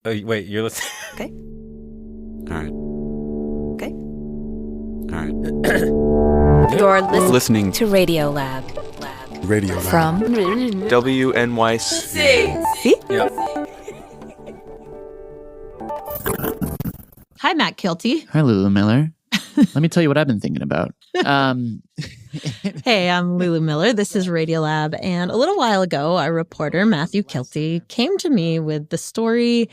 Oh, wait, you're listening? Okay. All right. Okay. All right. You're Listening to Radiolab. Radiolab. From WNYC. See? Yeah. Hi, Matt Kilty. Hi, Lulu Miller. Let me tell you what I've been thinking about. Hey, I'm Lulu Miller. This is Radiolab. And a little while ago, our reporter, Matthew Kilty, came to me with the story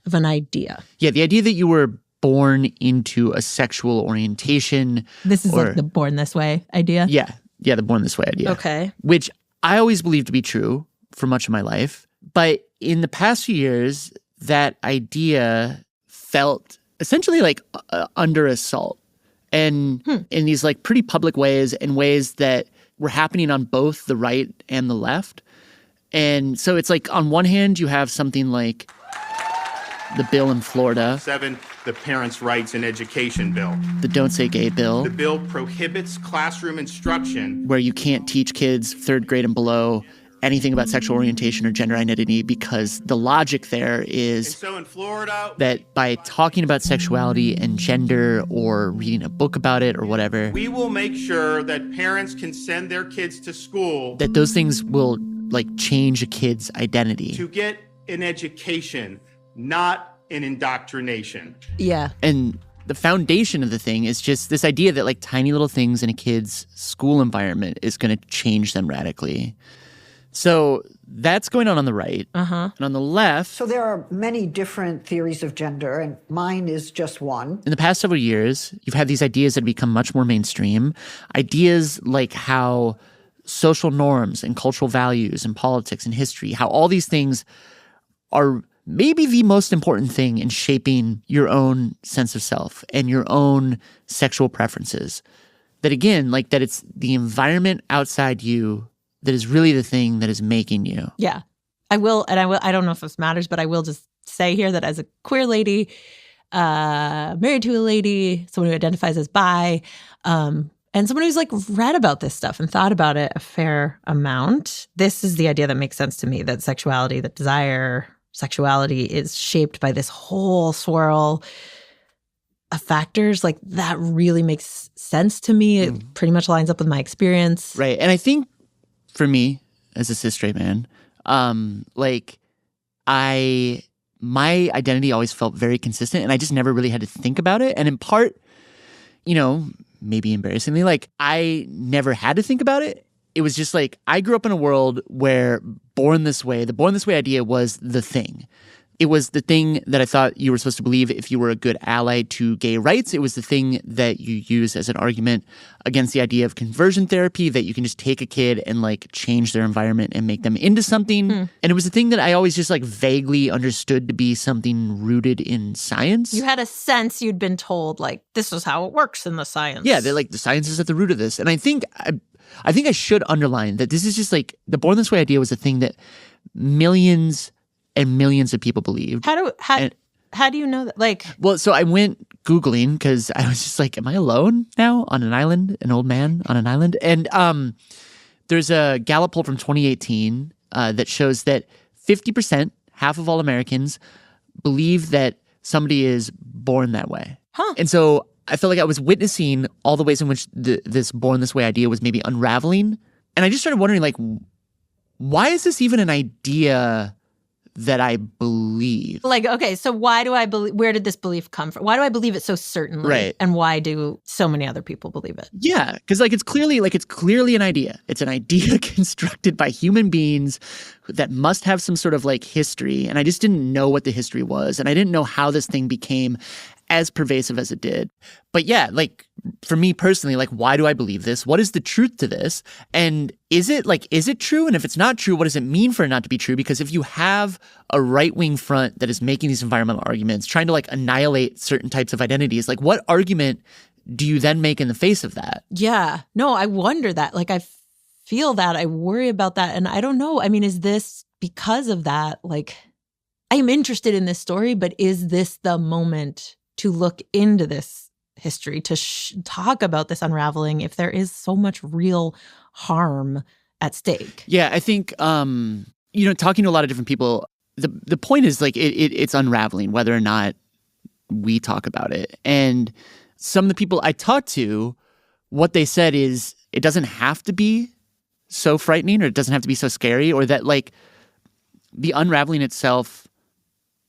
of an idea. Yeah, the idea that you were born into a sexual orientation. This is like the born this way idea? Yeah, the born this way idea. Okay. Which I always believed to be true for much of my life. But in the past few years, that idea felt essentially like under assault. And in these like pretty public ways and ways that were happening on both the right and the left. And so it's like on one hand, you have something like the bill in Florida. 7, the Parents' Rights in Education Bill. The Don't Say Gay bill. The bill prohibits classroom instruction where you can't teach kids 3rd grade and below anything about sexual orientation or gender identity because the logic there is and so in Florida, that by talking about sexuality and gender or reading a book about it or whatever, we will make sure that parents can send their kids to school that those things will like change a kid's identity. to get an education, not an indoctrination. Yeah. And the foundation of the thing is just this idea that like tiny little things in a kid's school environment is going to change them radically. So that's going on the right. And on the left, So there are many different theories of gender, and mine is just one. in the past several years, you've had these ideas that have become much more mainstream. Ideas like how social norms and cultural values and politics and history, how all these things are maybe the most important thing in shaping your own sense of self and your own sexual preferences. That again, like that it's the environment outside you that is really the thing that is making you. Yeah. I don't know if this matters, but I will just say here that as a queer lady, married to a lady, someone who identifies as bi, and someone who's like read about this stuff and thought about it a fair amount, this is the idea that makes sense to me, that sexuality, that desire, sexuality is shaped by this whole swirl of factors. Like that really makes sense to me. It pretty much lines up with my experience. Right. And I think for me, as a cis straight man, my identity always felt very consistent and I just never really had to think about it. And in part, you know, maybe embarrassingly, like I never had to think about it. It was just like, I grew up in a world where the born this way idea was the thing. It was the thing that I thought you were supposed to believe if you were a good ally to gay rights. It was the thing that you use as an argument against the idea of conversion therapy, that you can just take a kid and like change their environment and make them into something. And it was the thing that I always just like vaguely understood to be something rooted in science. You had a sense you'd been told, like, this is how it works in the science. Yeah, they're like, the science is at the root of this. And I think I should underline that this is just like, the born this way idea was a thing that millions and millions of people believed. How do you know that? Like, well, so I went Googling because I was just like, am I alone now on an island, an old man on an island? And there's a Gallup poll from 2018 that shows that 50%, half of all Americans, believe that somebody is born that way. And so I felt like I was witnessing all the ways in which this born this way idea was maybe unraveling. And I just started wondering, like, why is this even an idea that I believe? Like, okay, so why do I believe, where did this belief come from? Why do I believe it so certainly? Right. And why do so many other people believe it? Yeah, because it's clearly an idea. It's an idea constructed by human beings that must have some sort of like history. And I just didn't know what the history was. And I didn't know how this thing became as pervasive as it did. But yeah, like for me personally, like why do I believe this? What is the truth to this? And is it true? And if it's not true, what does it mean for it not to be true? Because if you have a right-wing front that is making these environmental arguments, trying to like annihilate certain types of identities, like what argument do you then make in the face of that? Yeah. No, I wonder that. Like I feel that. I worry about that. And I don't know. I mean, is this because of that? Like I am interested in this story, but is this the moment to look into this history, to talk about this unraveling if there is so much real harm at stake? Yeah, I think, talking to a lot of different people, the point is like it's unraveling whether or not we talk about it. And some of the people I talked to, what they said is it doesn't have to be so frightening, or it doesn't have to be so scary, or that like the unraveling itself,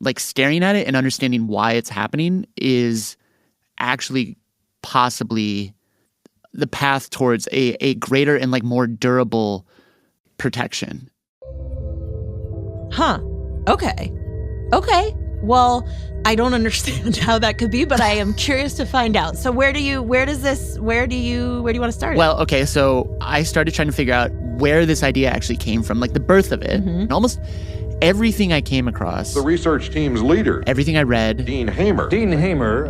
like staring at it and understanding why it's happening is actually possibly the path towards a greater and like more durable protection. Huh. Okay. Well, I don't understand how that could be, but I am curious to find out. So where do you want to start it? Well, okay, so I started trying to figure out where this idea actually came from, like the birth of it. And almost everything I came across, The research team's leader, everything I read, Dean Hamer.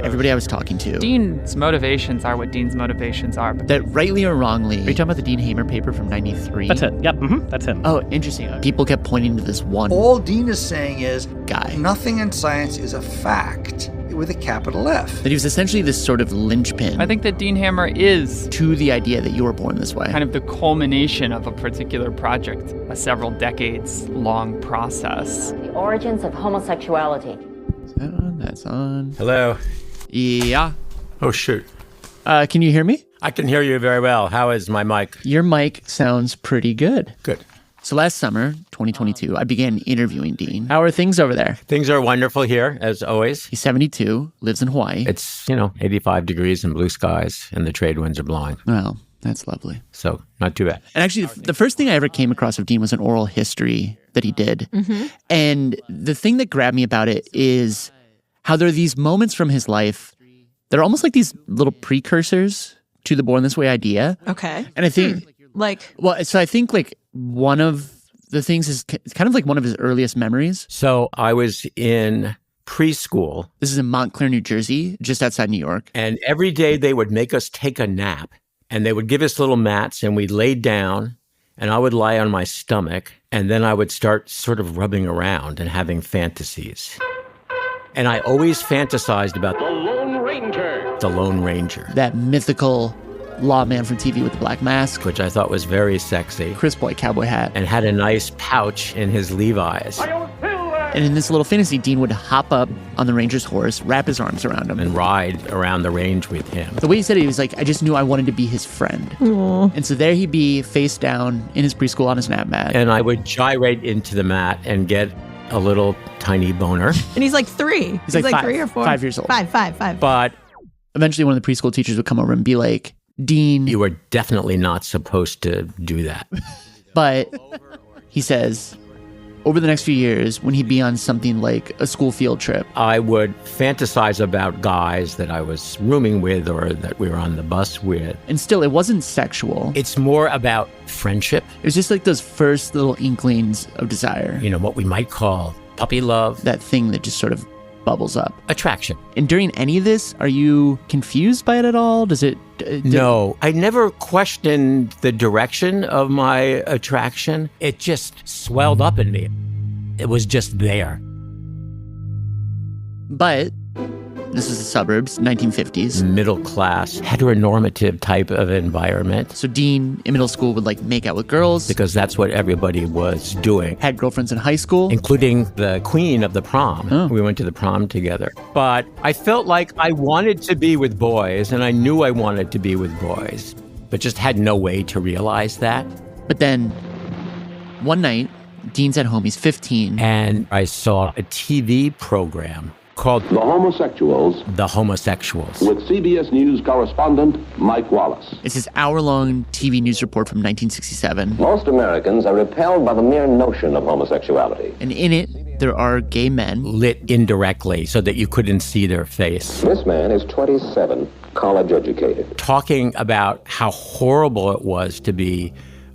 everybody I was talking to, Dean's motivations are what Dean's motivations are. that rightly or wrongly, are you talking about the Dean Hamer paper from 93? That's it. Yep. That's him. Oh, interesting. People kept pointing to this one All Dean is saying is guy. nothing in science is a fact with a capital F. That he was essentially this sort of linchpin I think that Dean Hamer is to the idea that you were born this way. kind of the culmination of a particular project, a several decades long process. The origins of homosexuality. Is that on? That's on. Hello. Yeah. Oh, shoot. Can you hear me? I can hear you very well. How is my mic? Your mic sounds pretty good. Good. So last summer, 2022, I began interviewing Dean. How are things over there? Things are wonderful here, as always. He's 72, lives in Hawaii. It's, 85 degrees and blue skies, and the trade winds are blowing. Well, that's lovely. So, not too bad. And actually, the first thing I ever came across of Dean was an oral history that he did. And the thing that grabbed me about it is how there are these moments from his life that are almost like these little precursors to the Born This Way idea. Okay. And I think, so I think like one of the things is kind of like one of his earliest memories. So, I was in preschool. This is in Montclair, New Jersey, just outside New York. And every day they would make us take a nap. And they would give us little mats, and we'd lay down, and I would lie on my stomach, and then I would start sort of rubbing around and having fantasies. And I always fantasized about the Lone Ranger. That mythical lawman from TV with the black mask, Which I thought was very sexy. crisp white cowboy hat. And had a nice pouch in his Levi's. And in this little fantasy, Dean would hop up on the ranger's horse, wrap his arms around him, And ride around the range with him. The way he said it, he was like, I just knew I wanted to be his friend. Aww. And so there he'd be face down in his preschool on his nap mat. And I would gyrate into the mat and get a little tiny boner. And he's like 3. He's like 3 or 4. 5 years old. Five. But Eventually, one of the preschool teachers would come over and be like, Dean. you were definitely not supposed to do that. But he says, over the next few years, when he'd be on something like a school field trip, I would fantasize about guys that I was rooming with or that we were on the bus with. and still, it wasn't sexual. It's more about friendship, It was just like those first little inklings of desire, what we might call puppy love, that thing that just sort of bubbles up. attraction. And during any of this, are you confused by it at all? Does it? No, I never questioned the direction of my attraction. It just swelled up in me. It was just there. But this is the suburbs, 1950s. Middle class, heteronormative type of environment. So Dean, in middle school, would like make out with girls, Because that's what everybody was doing, had girlfriends in high school. including the queen of the prom. Oh. We went to the prom together. But I felt like I wanted to be with boys, and I knew I wanted to be with boys, but just had no way to realize that. But then one night, Dean's at home, he's 15. And I saw a TV program called The Homosexuals The Homosexuals. with CBS News correspondent Mike Wallace. It's this hour-long TV news report from 1967. Most Americans are repelled by the mere notion of homosexuality. And in it, there are gay men. Lit indirectly so that you couldn't see their face. This man is 27, college educated. Talking about how horrible it was to be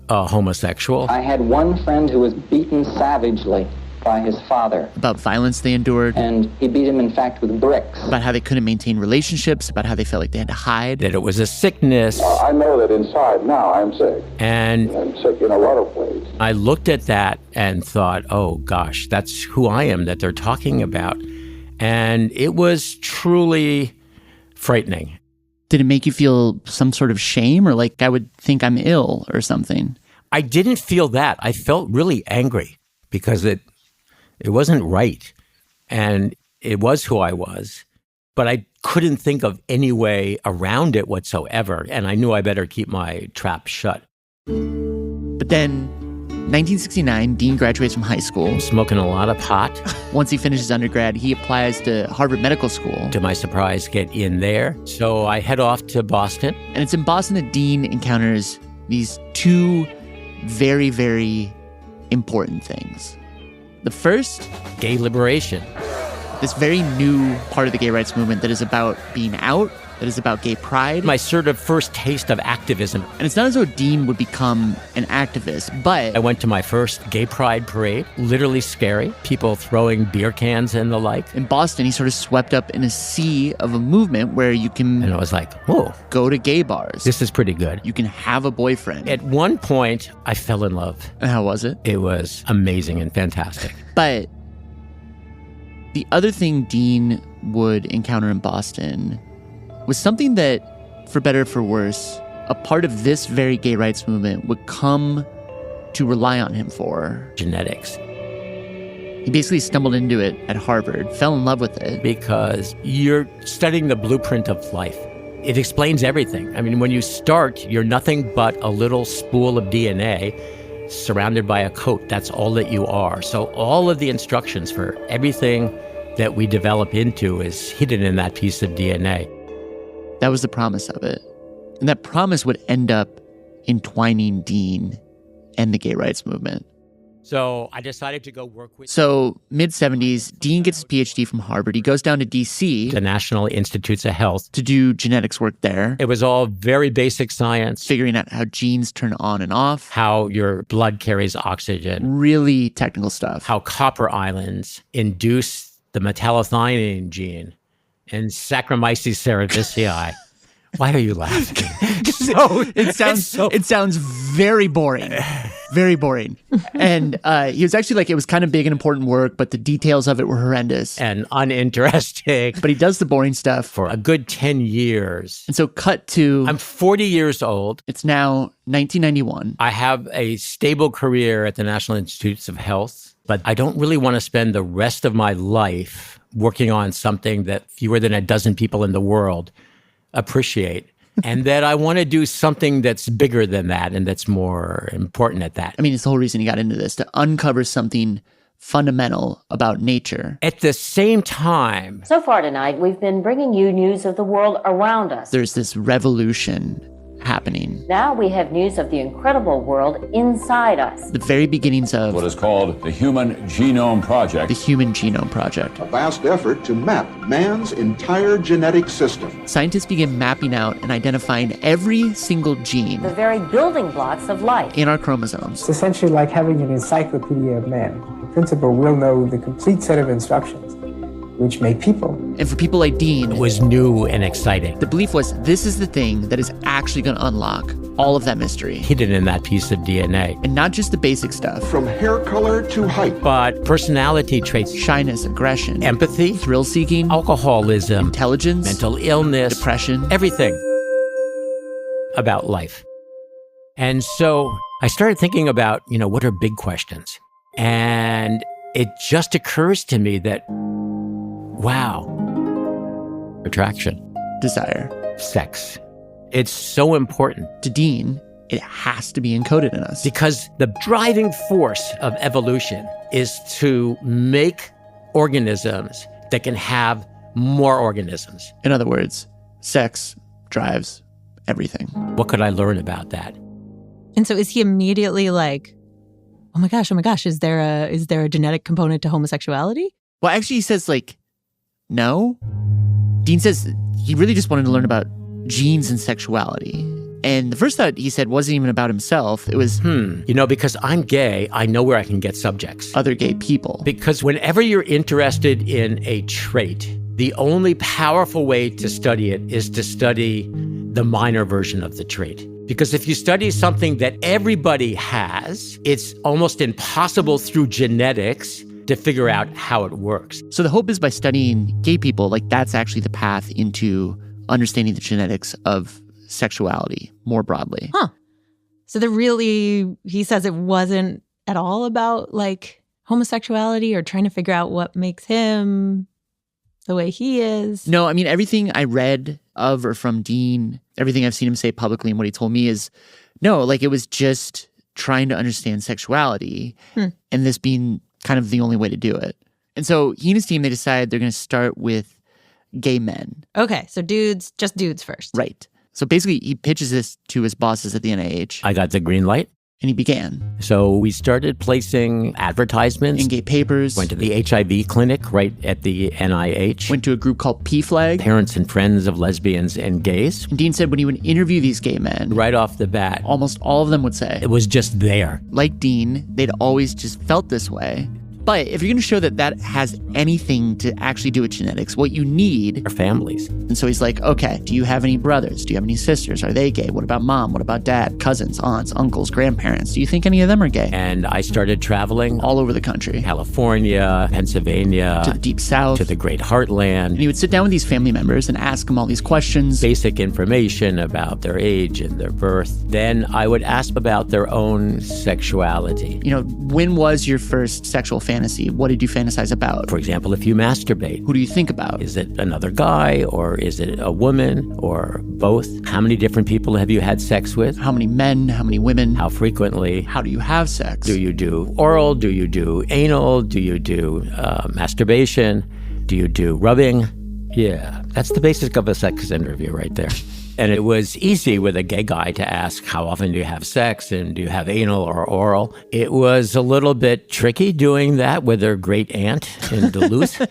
a homosexual. I had one friend who was beaten savagely by his father, About violence they endured, and he beat him, in fact, with bricks. about how they couldn't maintain relationships, about how they felt like they had to hide. That it was a sickness. I know that inside now I'm sick. And I'm sick in a lot of ways. I looked at that and thought, oh gosh, that's who I am that they're talking about. And it was truly frightening. Did it make you feel some sort of shame, or like I would think I'm ill or something? I didn't feel that. I felt really angry because it It wasn't right. And it was who I was. But I couldn't think of any way around it whatsoever. And I knew I better keep my trap shut. But then, 1969, Dean graduates from high school. Smoking a lot of pot. Once he finishes undergrad, he applies to Harvard Medical School. To my surprise, get in there. So I head off to Boston. And it's in Boston that Dean encounters these two very, very important things. The first, gay liberation. This very new part of the gay rights movement that is about being out, that is about gay pride. My sort of first taste of activism. And it's not as though Dean would become an activist, but... I went to my first gay pride parade, literally scary, people throwing beer cans and the like. In Boston, he sort of swept up in a sea of a movement where you can... And I was like, whoa. Go to gay bars. This is pretty good. You can have a boyfriend. At one point, I fell in love. And how was it? It was amazing and fantastic. But the other thing Dean would encounter in Boston was something that, for better or for worse, a part of this very gay rights movement would come to rely on him for. Genetics. He basically stumbled into it at Harvard, fell in love with it. Because you're studying the blueprint of life. It explains everything. I mean, when you start, you're nothing but a little spool of DNA surrounded by a coat. That's all that you are. So all of the instructions for everything that we develop into is hidden in that piece of DNA. That was the promise of it. And that promise would end up entwining Dean and the gay rights movement. So I decided to go work with... So mid-70s, Dean gets his PhD from Harvard. He goes down to D.C. the National Institutes of Health. To do genetics work there. It was all very basic science. Figuring out how genes turn on and off. How your blood carries oxygen. Really technical stuff. How copper islands induce the metallothionein gene in Saccharomyces cerevisiae. Why are you laughing? It sounds very boring. Very boring. And he was actually like, it was kind of big and important work, but the details of it were horrendous. And uninteresting. But he does the boring stuff. For a good 10 years. And so cut to... I'm 40 years old. It's now 1991. I have a stable career at the National Institutes of Health, but I don't really want to spend the rest of my life working on something that fewer than a dozen people in the world appreciate. And that I want to do something that's bigger than that and that's more important at that. I mean, it's the whole reason he got into this, to uncover something fundamental about nature. At the same time... So far tonight, we've been bringing you news of the world around us. There's this revolution happening. Now we have news of the incredible world inside us. The very beginnings of... what is called the Human Genome Project. The Human Genome Project. A vast effort to map man's entire genetic system. Scientists begin mapping out and identifying every single gene. The very building blocks of life. In our chromosomes. It's essentially like having an encyclopedia of man. In principle, we'll know the complete set of instructions which make people. And for people like Dean, it was new and exciting. The belief was this is the thing that is actually going to unlock all of that mystery. Hidden in that piece of DNA. And not just the basic stuff. From hair color to height. But personality traits. Shyness, aggression. Empathy. Thrill-seeking. Alcoholism. Intelligence. Mental illness. Depression. Everything about life. And so I started thinking about, what are big questions? And it just occurs to me that wow. Attraction. Desire. Sex. It's so important. To Dean, it has to be encoded in us. Because the driving force of evolution is to make organisms that can have more organisms. In other words, sex drives everything. What could I learn about that? And so is he immediately like, oh my gosh, is there a genetic component to homosexuality? Well, actually, he says no. Dean says he really just wanted to learn about genes and sexuality. And the first thought he said wasn't even about himself. It was, because I'm gay, I know where I can get subjects. Other gay people. Because whenever you're interested in a trait, the only powerful way to study it is to study the minor version of the trait. Because if you study something that everybody has, it's almost impossible through genetics to figure out how it works. So the hope is by studying gay people, that's actually the path into understanding the genetics of sexuality more broadly. Huh. So he says it wasn't at all about homosexuality or trying to figure out what makes him the way he is? No, I mean, everything I read of or from Dean, everything I've seen him say publicly and what he told me is, no, like it was just trying to understand sexuality and this being kind of the only way to do it. And so he and his team, they decided they're going to start with gay men. Okay, so just dudes first. Right. So basically, he pitches this to his bosses at the NIH. I got the green light. And he began. So we started placing advertisements. In gay papers. Went to the HIV clinic right at the NIH. Went to a group called PFLAG. Parents and friends of lesbians and gays. And Dean said when he would interview these gay men. Right off the bat. Almost all of them would say. It was just there. Like Dean, they'd always just felt this way. But if you're going to show that that has anything to actually do with genetics, what you need are families. And so he's like, okay, do you have any brothers? Do you have any sisters? Are they gay? What about mom? What about dad? Cousins, aunts, uncles, grandparents? Do you think any of them are gay? And I started traveling all over the country. California, Pennsylvania. To the deep south. To the great heartland. And he would sit down with these family members and ask them all these questions. Basic information about their age and their birth. Then I would ask about their own sexuality. You know, when was your first sexual fantasy? What did you fantasize about? For example, if you masturbate. Who do you think about? Is it another guy or is it a woman or both? How many different people have you had sex with? How many men? How many women? How frequently? How do you have sex? Do you do oral? Do you do anal? Do you do masturbation? Do you do rubbing? Yeah, that's the basic of a sex interview right there. And it was easy with a gay guy to ask, how often do you have sex and do you have anal or oral? It was a little bit tricky doing that with their great aunt in Duluth.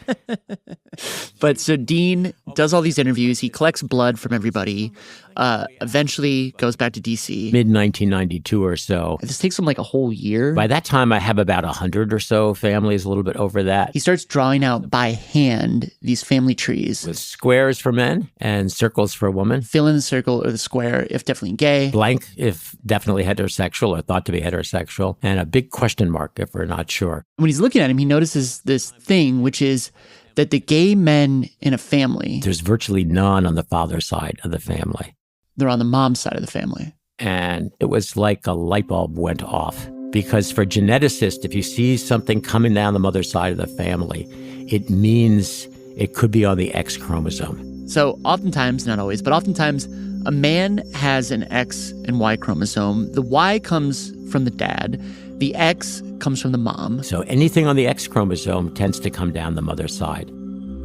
But so Dean does all these interviews. He collects blood from everybody, eventually goes back to D.C. Mid-1992 or so. This takes him like a whole year. By that time, I have about 100 or so families, a little bit over that. He starts drawing out by hand these family trees. With squares for men and circles for women. Fill in the circle or the square if definitely gay. Blank if definitely heterosexual or thought to be heterosexual. And a big question mark if we're not sure. When he's looking at him, he notices this thing, which is that the gay men in a family... There's virtually none on the father's side of the family. They're on the mom's side of the family. And it was like a light bulb went off. Because for geneticists, if you see something coming down the mother's side of the family, it means it could be on the X chromosome. So oftentimes, not always, but oftentimes, a man has an X and Y chromosome. The Y comes from the dad. The X comes from the mom. So anything on the X chromosome tends to come down the mother's side.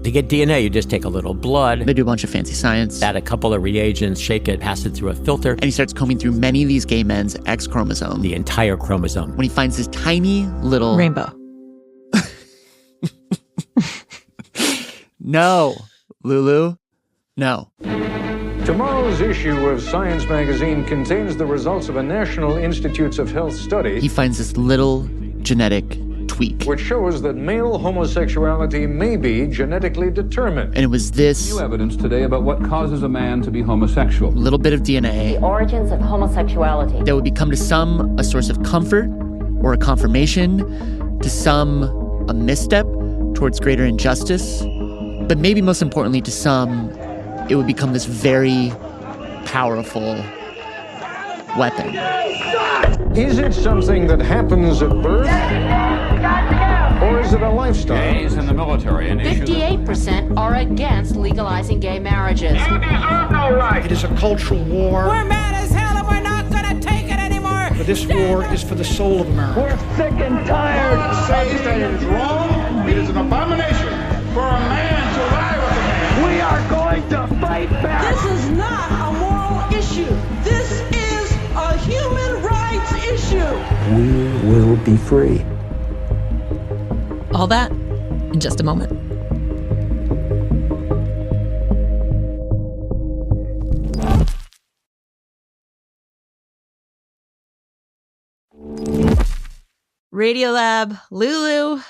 To get DNA, you just take a little blood. They do a bunch of fancy science. Add a couple of reagents, shake it, pass it through a filter. And he starts combing through many of these gay men's X chromosome. The entire chromosome. When he finds this tiny little... Rainbow. No, Lulu. No. Tomorrow's issue of Science magazine contains the results of a National Institutes of Health study. He finds this little genetic tweak, which shows that male homosexuality may be genetically determined. And it was this new evidence today about what causes a man to be homosexual. Little bit of DNA. The origins of homosexuality. That would become to some a source of comfort or a confirmation, to some a misstep towards greater injustice. But maybe most importantly to some, it would become this very powerful weapon. Is it something that happens at birth? Or is it a lifestyle? Gays in the military. 58% are against legalizing gay marriages. You deserve no right. It is a cultural war. We're mad as hell and we're not going to take it anymore. But this war is for the soul of America. We're sick and tired. God says that it is wrong. It is an abomination for a man to lie with a man. We are going to fight back. This is not a moral issue. This is a human rights issue. We will be free. All that in just a moment. Radiolab, Lulu,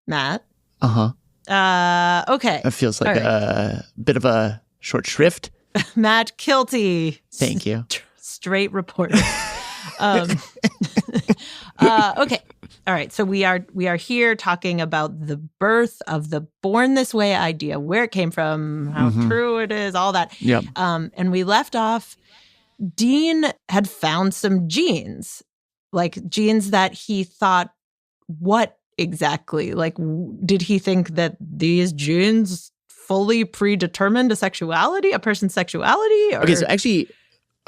Matt. Okay. That feels like a bit of a short shrift. Matt Kilty. Thank you. Straight reporter. Okay. All right. So we are here talking about the birth of the born this way idea, where it came from, how true it is, all that. Yep. And we left off, Dean had found some genes, like genes that he thought what exactly? Like, did he think that these genes fully predetermined a person's sexuality? Or? Okay, so actually,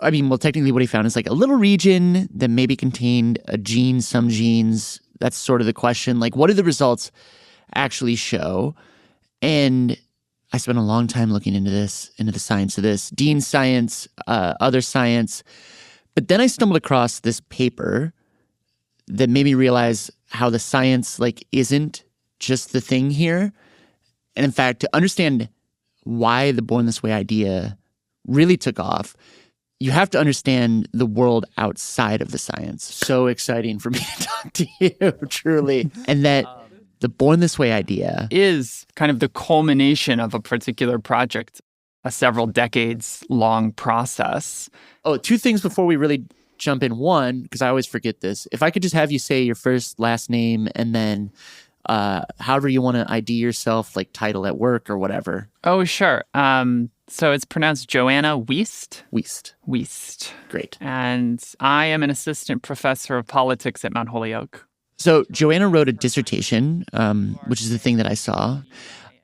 technically what he found is like a little region that maybe contained a gene, some genes. That's sort of the question. Like, what do the results actually show? And I spent a long time looking into the science of this, Dean science, other science. But then I stumbled across this paper that made me realize how the science isn't just the thing here. And in fact, to understand why the Born This Way idea really took off, you have to understand the world outside of the science. So exciting for me to talk to you, truly. And that the Born This Way idea is kind of the culmination of a particular project, a several decades long process. Oh, two things before we really jump in. One, because I always forget this. If I could just have you say your first, last name, and then however you want to ID yourself, like title at work or whatever. Oh, sure. So it's pronounced Joanna Wuest. Wuest. Great. And I am an assistant professor of politics at Mount Holyoke. So Joanna wrote a dissertation, which is the thing that I saw,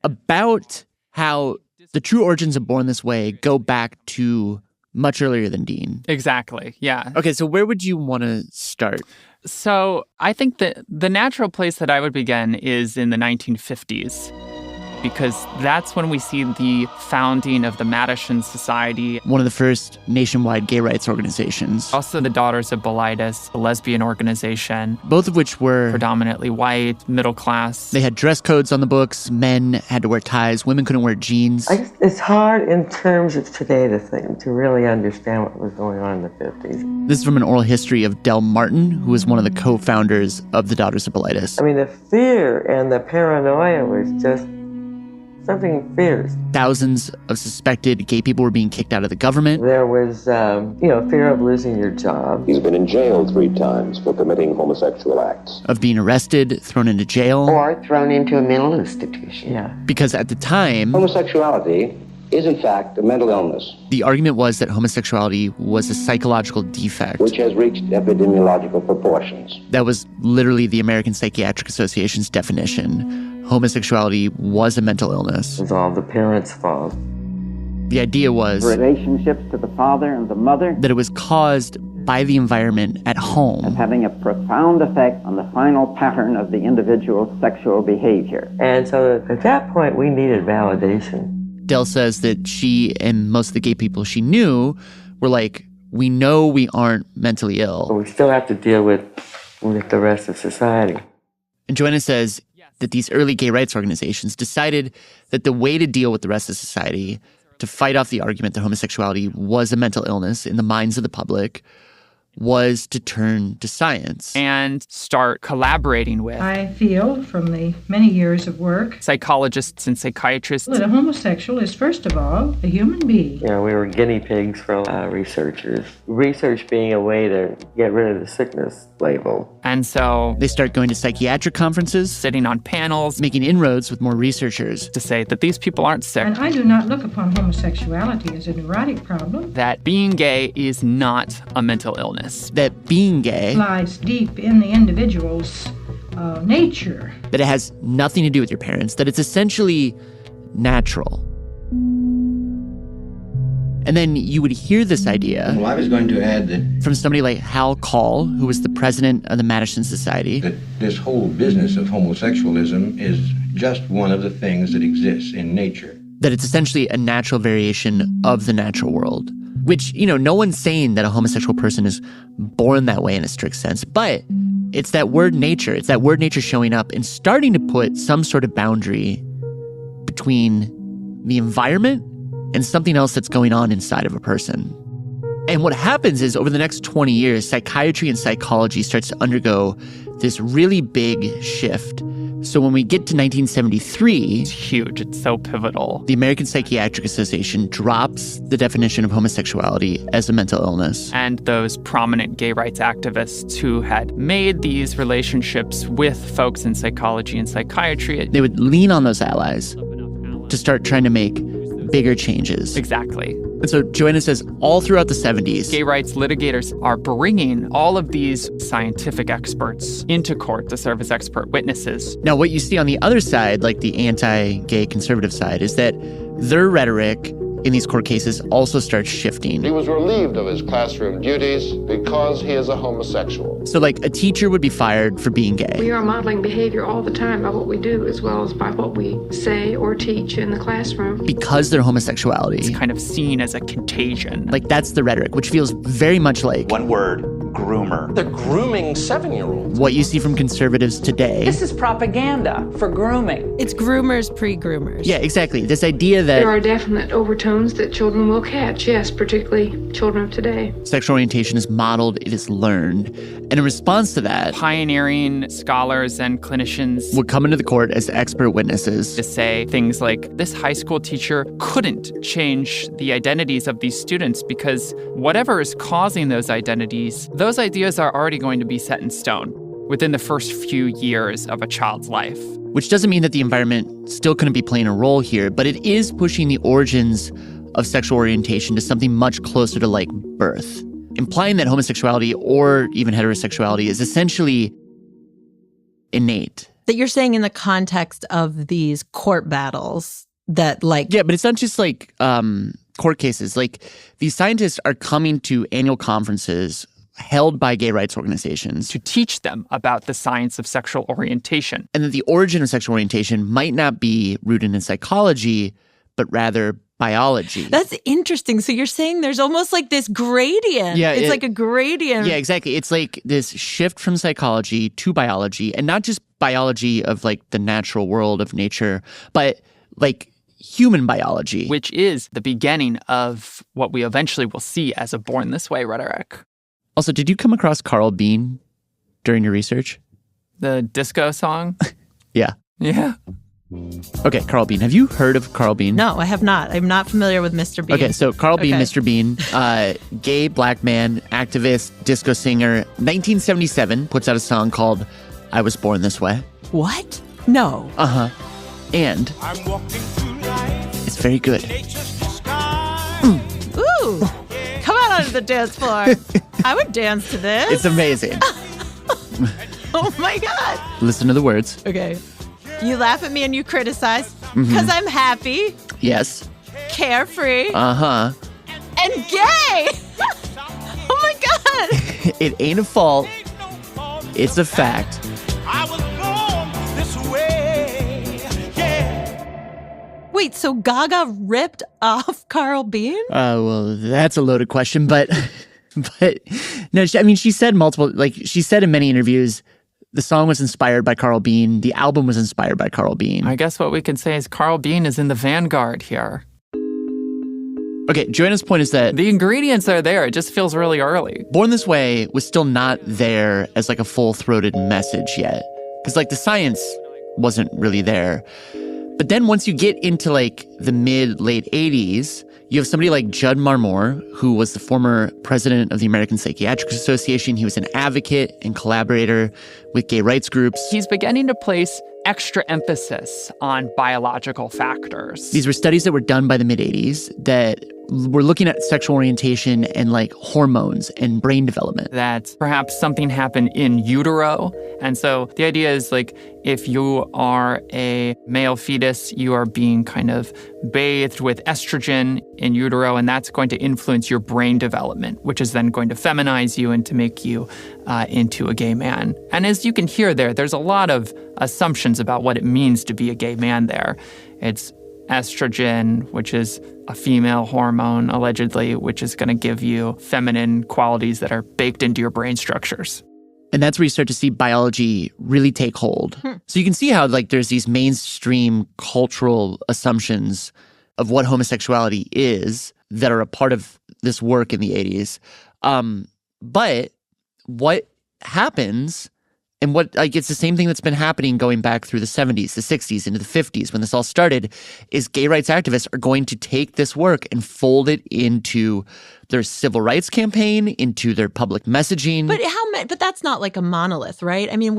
about how the true origins of Born This Way go back to much earlier than Dean. Exactly, yeah. Okay, so where would you want to start? So I think that the natural place that I would begin is in the 1950s, because that's when we see the founding of the Madison Society. One of the first nationwide gay rights organizations. Also the Daughters of Bilitis, a lesbian organization. Both of which were predominantly white, middle class. They had dress codes on the books. Men had to wear ties. Women couldn't wear jeans. It's hard in terms of today to really understand what was going on in the 50s. This is from an oral history of Del Martin, who was one of the co-founders of the Daughters of Bilitis. I mean, the fear and the paranoia was just something fierce. Thousands of suspected gay people were being kicked out of the government. There was, fear of losing your job. He's been in jail 3 times for committing homosexual acts. Of being arrested, thrown into jail. Or thrown into a mental institution. Yeah. Because at the time, homosexuality is in fact a mental illness. The argument was that homosexuality was a psychological defect. Which has reached epidemiological proportions. That was literally the American Psychiatric Association's definition. Homosexuality was a mental illness. It was all the parents' fault. The idea was relationships to the father and the mother, that it was caused by the environment at home. And having a profound effect on the final pattern of the individual's sexual behavior. And so at that point, we needed validation. Del says that she and most of the gay people she knew were like, we know we aren't mentally ill. But we still have to deal with the rest of society. And Joanna says that these early gay rights organizations decided that the way to deal with the rest of society, to fight off the argument that homosexuality was a mental illness in the minds of the public, was to turn to science. And start collaborating with, I feel from the many years of work, psychologists and psychiatrists, that a homosexual is first of all a human being. We were guinea pigs for researchers. Research being a way to get rid of the sickness label. And so they start going to psychiatric conferences, sitting on panels, making inroads with more researchers to say that these people aren't sick. And I do not look upon homosexuality as a neurotic problem. That being gay is not a mental illness. That being gay lies deep in the individual's nature. That it has nothing to do with your parents. That it's essentially natural. And then you would hear this idea. Well, I was going to add that from somebody like Hal Call, who was the president of the Madison Society. That this whole business of homosexualism is just one of the things that exists in nature. That it's essentially a natural variation of the natural world. Which, no one's saying that a homosexual person is born that way in a strict sense, but it's that word nature. It's that word nature showing up and starting to put some sort of boundary between the environment and something else that's going on inside of a person. And what happens is over the next 20 years, psychiatry and psychology starts to undergo this really big shift. So when we get to 1973... It's huge. It's so pivotal. The American Psychiatric Association drops the definition of homosexuality as a mental illness. And those prominent gay rights activists who had made these relationships with folks in psychology and psychiatry... They would lean on those allies to start trying to make bigger changes. Exactly. And so Joanna says all throughout the 70s, gay rights litigators are bringing all of these scientific experts into court to serve as expert witnesses. Now, what you see on the other side, like the anti-gay conservative side, is that their rhetoric in these court cases also starts shifting. He was relieved of his classroom duties because he is a homosexual. So like a teacher would be fired for being gay. We are modeling behavior all the time by what we do as well as by what we say or teach in the classroom. Because their homosexuality. It's kind of seen as a contagion. Like that's the rhetoric, which feels very much like... One word, groomer. They're grooming 7-year-olds. What you see from conservatives today. This is propaganda for grooming. It's groomers pre-groomers. Yeah, exactly. This idea that... There are definite overtones that children will catch, yes, particularly children of today. Sexual orientation is modeled, it is learned. And in response to that... pioneering scholars and clinicians would come into the court as expert witnesses to say things like, this high school teacher couldn't change the identities of these students because whatever is causing those identities, those ideas are already going to be set in stone within the first few years of a child's life. Which doesn't mean that the environment still couldn't be playing a role here, but it is pushing the origins of sexual orientation to something much closer to like birth, implying that homosexuality or even heterosexuality is essentially innate. That you're saying in the context of these court battles that like... Yeah, but it's not just like court cases. Like these scientists are coming to annual conferences held by gay rights organizations to teach them about the science of sexual orientation. And that the origin of sexual orientation might not be rooted in psychology, but rather biology. That's interesting. So you're saying there's almost like this gradient. Yeah, it's like a gradient. Yeah, exactly. It's like this shift from psychology to biology, and not just biology of like the natural world of nature, but like human biology. Which is the beginning of what we eventually will see as a born this way rhetoric. Also, did you come across Carl Bean during your research? The disco song? Yeah. Yeah. Okay, Carl Bean. Have you heard of Carl Bean? No, I have not. I'm not familiar with Mr. Bean. Okay, so Carl Bean, Mr. Bean, gay black man, activist, disco singer, 1977, puts out a song called I Was Born This Way. What? No. Uh-huh. And it's very good. Ooh. Come on onto the dance floor. I would dance to this. It's amazing. Oh my God. Listen to the words. Okay. You laugh at me and you criticize because I'm happy. Yes. Carefree. Uh-huh. And gay. Oh my God. It ain't a fault. It's a fact. I was born this way. Yeah. Wait, so Gaga ripped off Carl Bean? Well, that's a loaded question, but no, she said multiple, like she said in many interviews, the song was inspired by Carl Bean. The album was inspired by Carl Bean. I guess what we can say is Carl Bean is in the vanguard here. Okay, Joanna's point is that the ingredients are there. It just feels really early. Born This Way was still not there as like a full-throated message yet. Because like the science wasn't really there. But then once you get into like the mid-late 80s, you have somebody like Judd Marmor, who was the former president of the American Psychiatric Association. He was an advocate and collaborator with gay rights groups. He's beginning to place extra emphasis on biological factors. These were studies that were done by the mid-80s that were looking at sexual orientation and like hormones and brain development. That perhaps something happened in utero. And so the idea is like if you are a male fetus, you are being kind of bathed with estrogen in utero, and that's going to influence your brain development, which is then going to feminize you and to make you into a gay man. And as you can hear there's a lot of assumptions about what it means to be a gay man there. It's estrogen, which is a female hormone, allegedly, which is going to give you feminine qualities that are baked into your brain structures. And that's where you start to see biology really take hold. So you can see how like there's these mainstream cultural assumptions of what homosexuality is that are a part of this work in the 80s. But what happens, and what like it's the same thing that's been happening going back through the 70s, the 60s, into the 50s when this all started, is gay rights activists are going to take this work and fold it into their civil rights campaign, into their public messaging. But that's not like a monolith, right? I mean,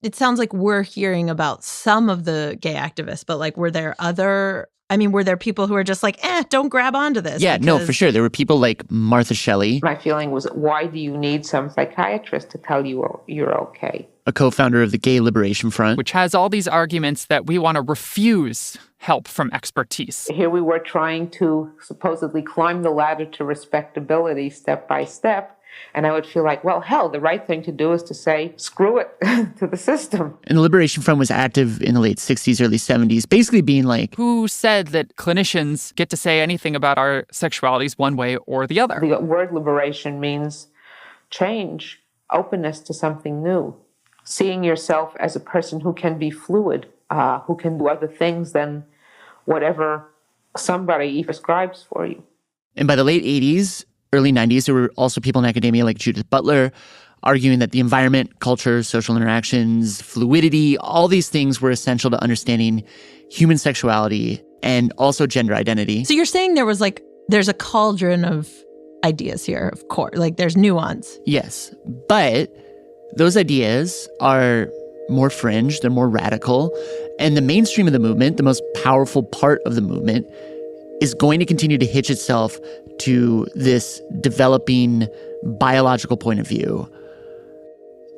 it sounds like we're hearing about some of the gay activists, but like were there other I mean, were there people who were just like, don't grab onto this? Yeah, no, for sure. There were people like Martha Shelley. My feeling was, why do you need some psychiatrist to tell you you're okay? A co-founder of the Gay Liberation Front. Which has all these arguments that we want to refuse help from expertise. Here we were trying to supposedly climb the ladder to respectability step by step. And I would feel like, well, hell, the right thing to do is to say, screw it to the system. And the Liberation Front was active in the late 60s, early 70s, basically being like... Who said that clinicians get to say anything about our sexualities one way or the other? The word liberation means change, openness to something new, seeing yourself as a person who can be fluid, who can do other things than whatever somebody prescribes for you. And by the late 80s, early 90s, there were also people in academia like Judith Butler arguing that the environment, culture, social interactions, fluidity, all these things were essential to understanding human sexuality and also gender identity. So you're saying there's a cauldron of ideas here, of course, like there's nuance. Yes, but those ideas are more fringe, they're more radical, and the mainstream of the movement, the most powerful part of the movement, is going to continue to hitch itself to this developing biological point of view.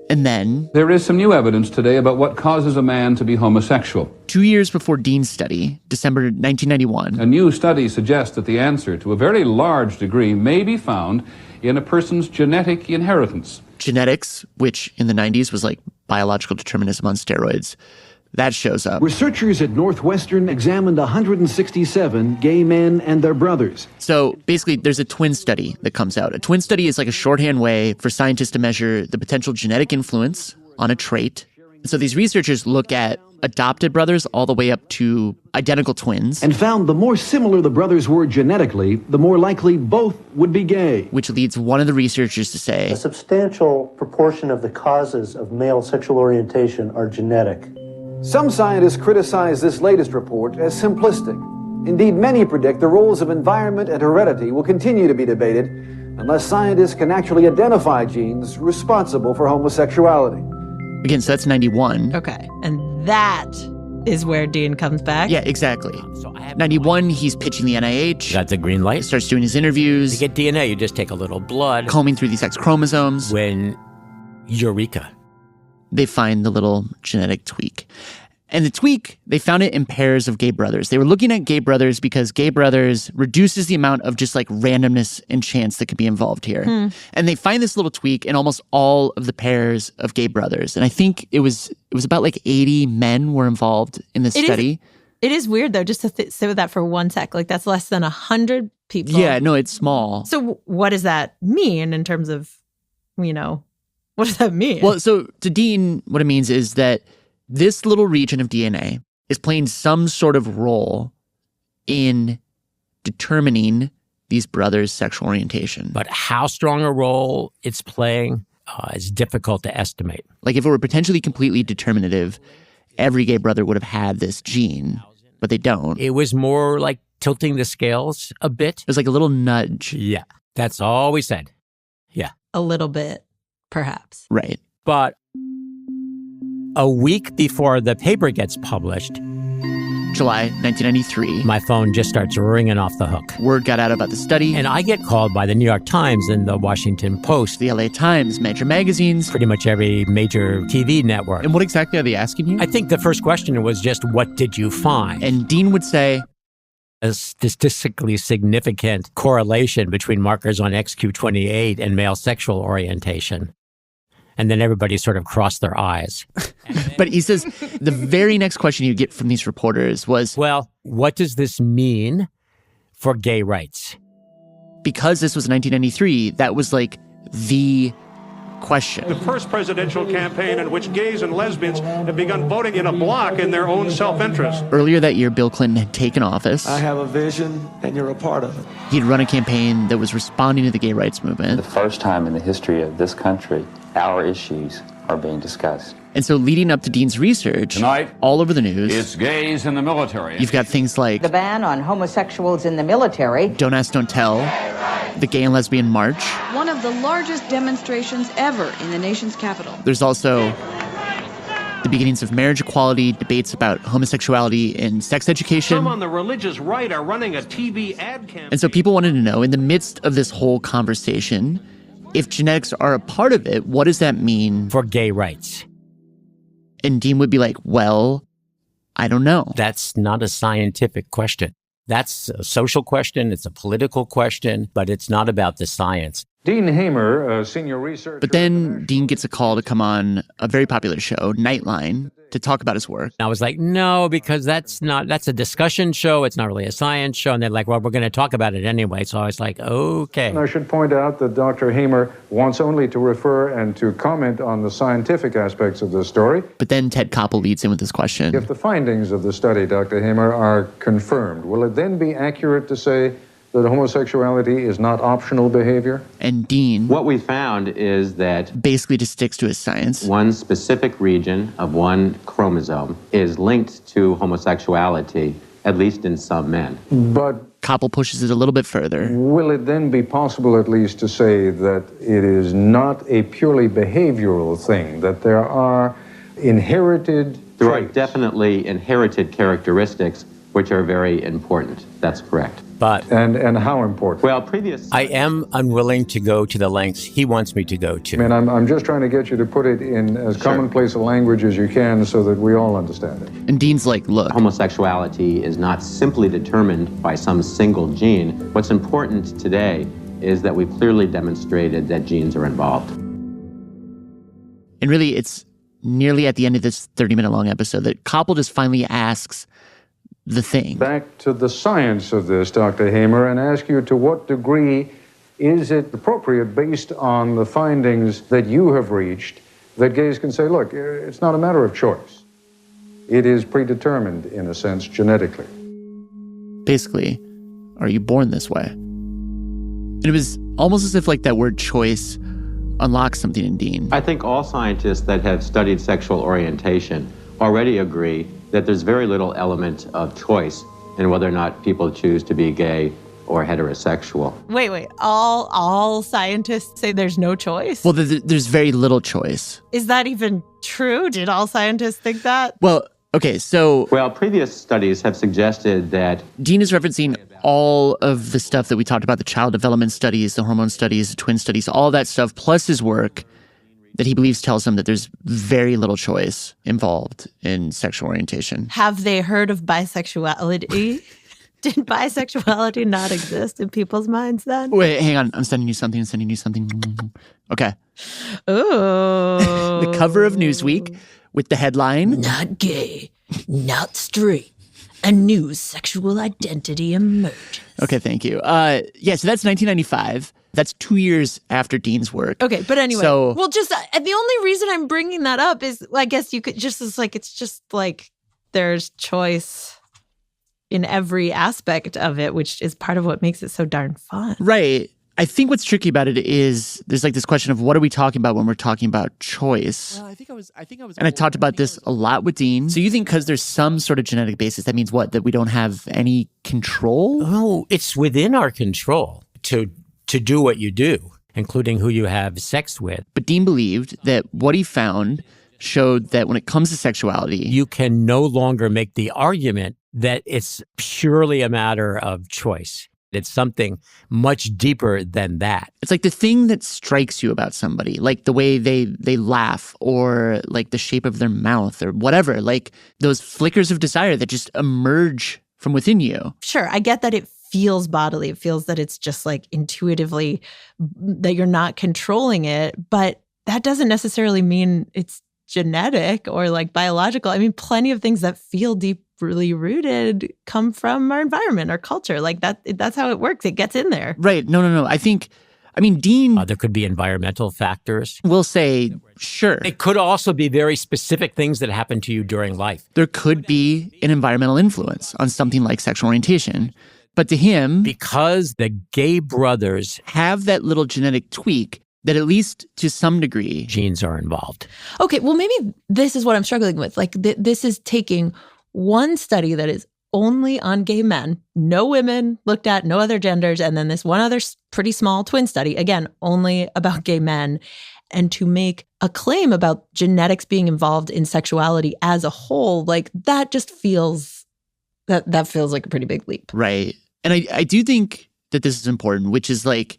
And then... There is some new evidence today about what causes a man to be homosexual. 2 years before Dean's study, December 1991... A new study suggests that the answer, to a very large degree, may be found in a person's genetic inheritance. Genetics, which in the 90s was like biological determinism on steroids, that shows up. Researchers at Northwestern examined 167 gay men and their brothers. So basically, there's a twin study that comes out. A twin study is like a shorthand way for scientists to measure the potential genetic influence on a trait. So these researchers look at adopted brothers all the way up to identical twins. And found the more similar the brothers were genetically, the more likely both would be gay. Which leads one of the researchers to say, a substantial proportion of the causes of male sexual orientation are genetic. Some scientists criticize this latest report as simplistic. Indeed, many predict the roles of environment and heredity will continue to be debated unless scientists can actually identify genes responsible for homosexuality. Again, so that's 91. Okay, and that is where Dean comes back? Yeah, exactly. 91, he's pitching the NIH. Got the green light. Starts doing his interviews. To get DNA, you just take a little blood. Combing through these X chromosomes. When, eureka. They find the little genetic tweak. And the tweak, they found it in pairs of gay brothers. They were looking at gay brothers because gay brothers reduces the amount of just like randomness and chance that could be involved here. And they find this little tweak in almost all of the pairs of gay brothers. And I think it was about like 80 men were involved in this study. It is weird though, just to sit with that for 1 sec. Like that's less than 100 people. Yeah, no, it's small. So what does that mean in terms of, what does that mean? Well, so to Dean, what it means is that this little region of DNA is playing some sort of role in determining these brothers' sexual orientation. But how strong a role it's playing is difficult to estimate. Like if it were potentially completely determinative, every gay brother would have had this gene, but they don't. It was more like tilting the scales a bit. It was like a little nudge. Yeah, that's all we said. Yeah. A little bit. Perhaps. Right. But a week before the paper gets published, July 1993, my phone just starts ringing off the hook. Word got out about the study. And I get called by the New York Times and the Washington Post. The LA Times, major magazines. Pretty much every major TV network. And what exactly are they asking you? I think the first question was just, what did you find? And Dean would say, a statistically significant correlation between markers on XQ28 and male sexual orientation. And then everybody sort of crossed their eyes. But he says the very next question you get from these reporters was, well, what does this mean for gay rights? Because this was 1993, that was like the question. The first presidential campaign in which gays and lesbians have begun voting in a block in their own self-interest. Earlier that year, Bill Clinton had taken office. I have a vision, and you're a part of it. He'd run a campaign that was responding to the gay rights movement. The first time in the history of this country, our issues are being discussed. And so leading up to Dean's research, tonight, all over the news, it's gays in the military. You've got things like the ban on homosexuals in the military, Don't Ask, Don't Tell, the Gay and Lesbian March. One of the largest demonstrations ever in the nation's capital. There's also the beginnings of marriage equality, debates about homosexuality and sex education. Some on the religious right are running a TV ad campaign. And so people wanted to know, in the midst of this whole conversation, if genetics are a part of it, what does that mean for gay rights? And Dean would be like, well, I don't know. That's not a scientific question. That's a social question. It's a political question, but it's not about the science. Dean Hamer, senior researcher. But then Dean gets a call to come on a very popular show, Nightline, to talk about his work. I was like, no, because that's a discussion show. It's not really a science show. And they're like, well, we're going to talk about it anyway. So I was like, okay. And I should point out that Dr. Hamer wants only to refer and to comment on the scientific aspects of the story. But then Ted Koppel leads in with this question. If the findings of the study, Dr. Hamer, are confirmed, will it then be accurate to say that homosexuality is not optional behavior? And Dean, what we found is that basically just sticks to his science. One specific region of one chromosome is linked to homosexuality, at least in some men. But Koppel pushes it a little bit further. Will it then be possible at least to say that it is not a purely behavioral thing, that there are inherited There are definitely inherited characteristics which are very important. That's correct. But and how important? Well, I am unwilling to go to the lengths he wants me to go to. I mean, I'm just trying to get you to put it in as commonplace a language as you can so that we all understand it. And Dean's like, look, homosexuality is not simply determined by some single gene. What's important today is that we've clearly demonstrated that genes are involved. And really, it's nearly at the end of this 30-minute long episode that Koppel just finally asks the thing. Back to the science of this, Dr. Hamer, and ask you to what degree is it appropriate based on the findings that you have reached that gays can say, look, it's not a matter of choice. It is predetermined, in a sense, genetically. Basically, are you born this way? And it was almost as if like that word choice unlocks something in Dean. I think all scientists that have studied sexual orientation already agree that there's very little element of choice in whether or not people choose to be gay or heterosexual. Wait. All scientists say there's no choice? Well, there's very little choice. Is that even true? Did all scientists think that? Well, okay, so... Well, previous studies have suggested that... Dean is referencing all of the stuff that we talked about, the child development studies, the hormone studies, the twin studies, all that stuff, plus his work that he believes tells him that there's very little choice involved in sexual orientation. Have they heard of bisexuality? Did bisexuality not exist in people's minds then? Wait, hang on. I'm sending you something. Okay. Oh. The cover of Newsweek with the headline, "Not gay, not straight. A new sexual identity emerges." Okay, thank you. So that's 1995. That's 2 years after Dean's work. Okay, but anyway, well, just the only reason I'm bringing that up is, I guess you could just, it's just like there's choice in every aspect of it, which is part of what makes it so darn fun. Right. I think what's tricky about it is there's like this question of what are we talking about when we're talking about choice? Well, and I talked about this a lot with Dean. So you think because there's some sort of genetic basis, that means what? That we don't have any control? Oh, it's within our control to do what you do, including who you have sex with. But Dean believed that what he found showed that when it comes to sexuality, you can no longer make the argument that it's purely a matter of choice. It's something much deeper than that. It's like the thing that strikes you about somebody, like the way they laugh or like the shape of their mouth or whatever, like those flickers of desire that just emerge from within you. Sure, I get that it feels bodily. It feels that it's just like intuitively that you're not controlling it, but that doesn't necessarily mean it's genetic or like biological. I mean, plenty of things that feel deeply rooted come from our environment, our culture. Like that's how it works. It gets in there. Right. No. I mean, Dean... there could be environmental factors. We'll say, sure. It could also be very specific things that happen to you during life. There could be an environmental influence on something like sexual orientation. But to him... Because the gay brothers have that little genetic tweak that at least to some degree... genes are involved. Okay, well, maybe this is what I'm struggling with. Like, this is taking one study that is only on gay men, no women looked at, no other genders, and then this one other pretty small twin study, again, only about gay men, And to make a claim about genetics being involved in sexuality as a whole, like that just feels, that feels like a pretty big leap. Right. And I do think that this is important, which is like,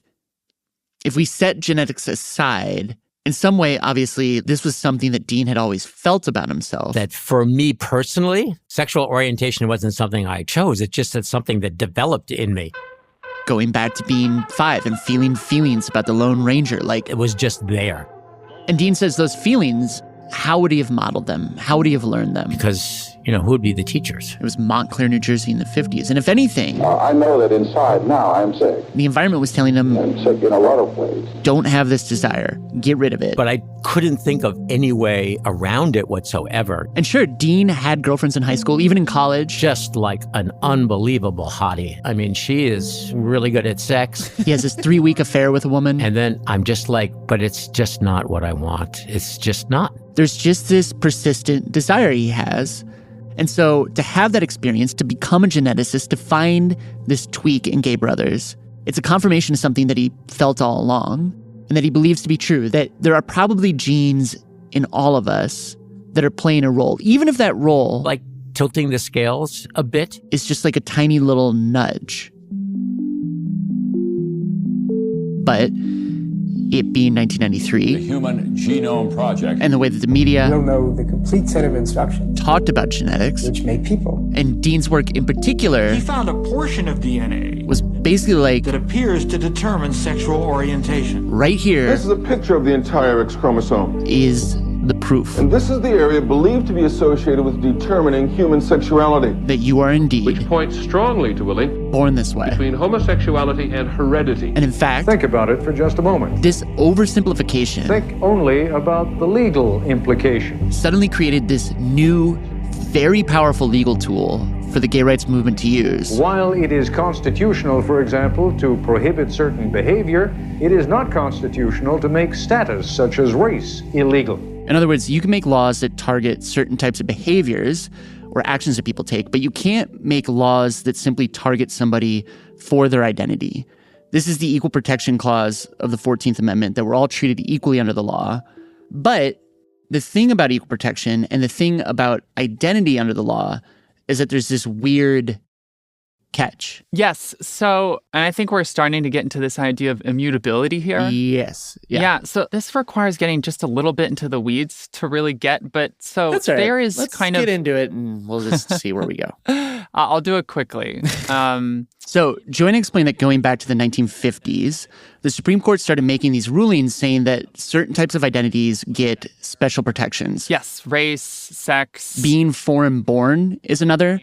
if we set genetics aside, in some way, obviously, this was something that Dean had always felt about himself. That for me personally, sexual orientation wasn't something I chose. It's just something that developed in me. Going back to being 5 and feeling feelings about the Lone Ranger, like it was just there. And Dean says those feelings, how would he have modeled them? How would he have learned them? Because, who would be the teachers? It was Montclair, New Jersey in the 50s. And if anything, I know that inside now I'm sick. The environment was telling him, I'm sick in a lot of ways. Don't have this desire. Get rid of it. But I couldn't think of any way around it whatsoever. And sure, Dean had girlfriends in high school, even in college. Just like an unbelievable hottie. I mean, she is really good at sex. He has this 3-week affair with a woman. And then I'm just like, but it's just not what I want. It's just not. There's just this persistent desire he has. And so to have that experience, to become a geneticist, to find this tweak in gay brothers, it's a confirmation of something that he felt all along and that he believes to be true, that there are probably genes in all of us that are playing a role, even if that role, like tilting the scales a bit, is just like a tiny little nudge. But it being 1993, the Human Genome Project, and the way that the media will know the complete set of instructions talked about genetics, which make people. And Dean's work in particular, He found a portion of DNA was basically like that appears to determine sexual orientation. Right here. This is a picture of the entire X chromosome. Is the proof. And this is the area believed to be associated with determining human sexuality. That you are indeed, which points strongly to a link born this way between homosexuality and heredity. And in fact, think about it for just a moment. This oversimplification, think only about the legal implications, suddenly created this new, very powerful legal tool for the gay rights movement to use. While it is constitutional, for example, to prohibit certain behavior, it is not constitutional to make status, such as race, illegal. In other words, you can make laws that target certain types of behaviors or actions that people take, but you can't make laws that simply target somebody for their identity. This is the Equal Protection Clause of the 14th Amendment, that we're all treated equally under the law. But the thing about equal protection and the thing about identity under the law is that there's this weird catch. Yes. So, and I think we're starting to get into this idea of immutability here. Yes. Yeah. So this requires getting just a little bit into the weeds to really get, but so that's all right. There is Let's kind of... get into it and we'll just see where we go. I'll do it quickly. So Joanna explained that going back to the 1950s, the Supreme Court started making these rulings saying that certain types of identities get special protections. Yes. Race, sex. Being foreign born is another.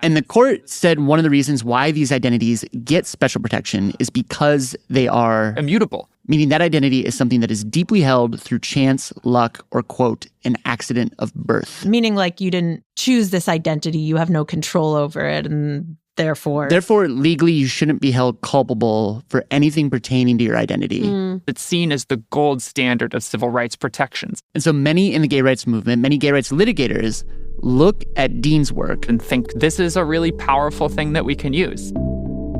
And the court said one of the reasons why these identities get special protection is because they are immutable, meaning that identity is something that is deeply held through chance, luck, or, quote, an accident of birth. Meaning like you didn't choose this identity, you have no control over it, and therefore, legally, you shouldn't be held culpable for anything pertaining to your identity. It's seen as the gold standard of civil rights protections. And so many in the gay rights movement, many gay rights litigators look at Dean's work and think this is a really powerful thing that we can use.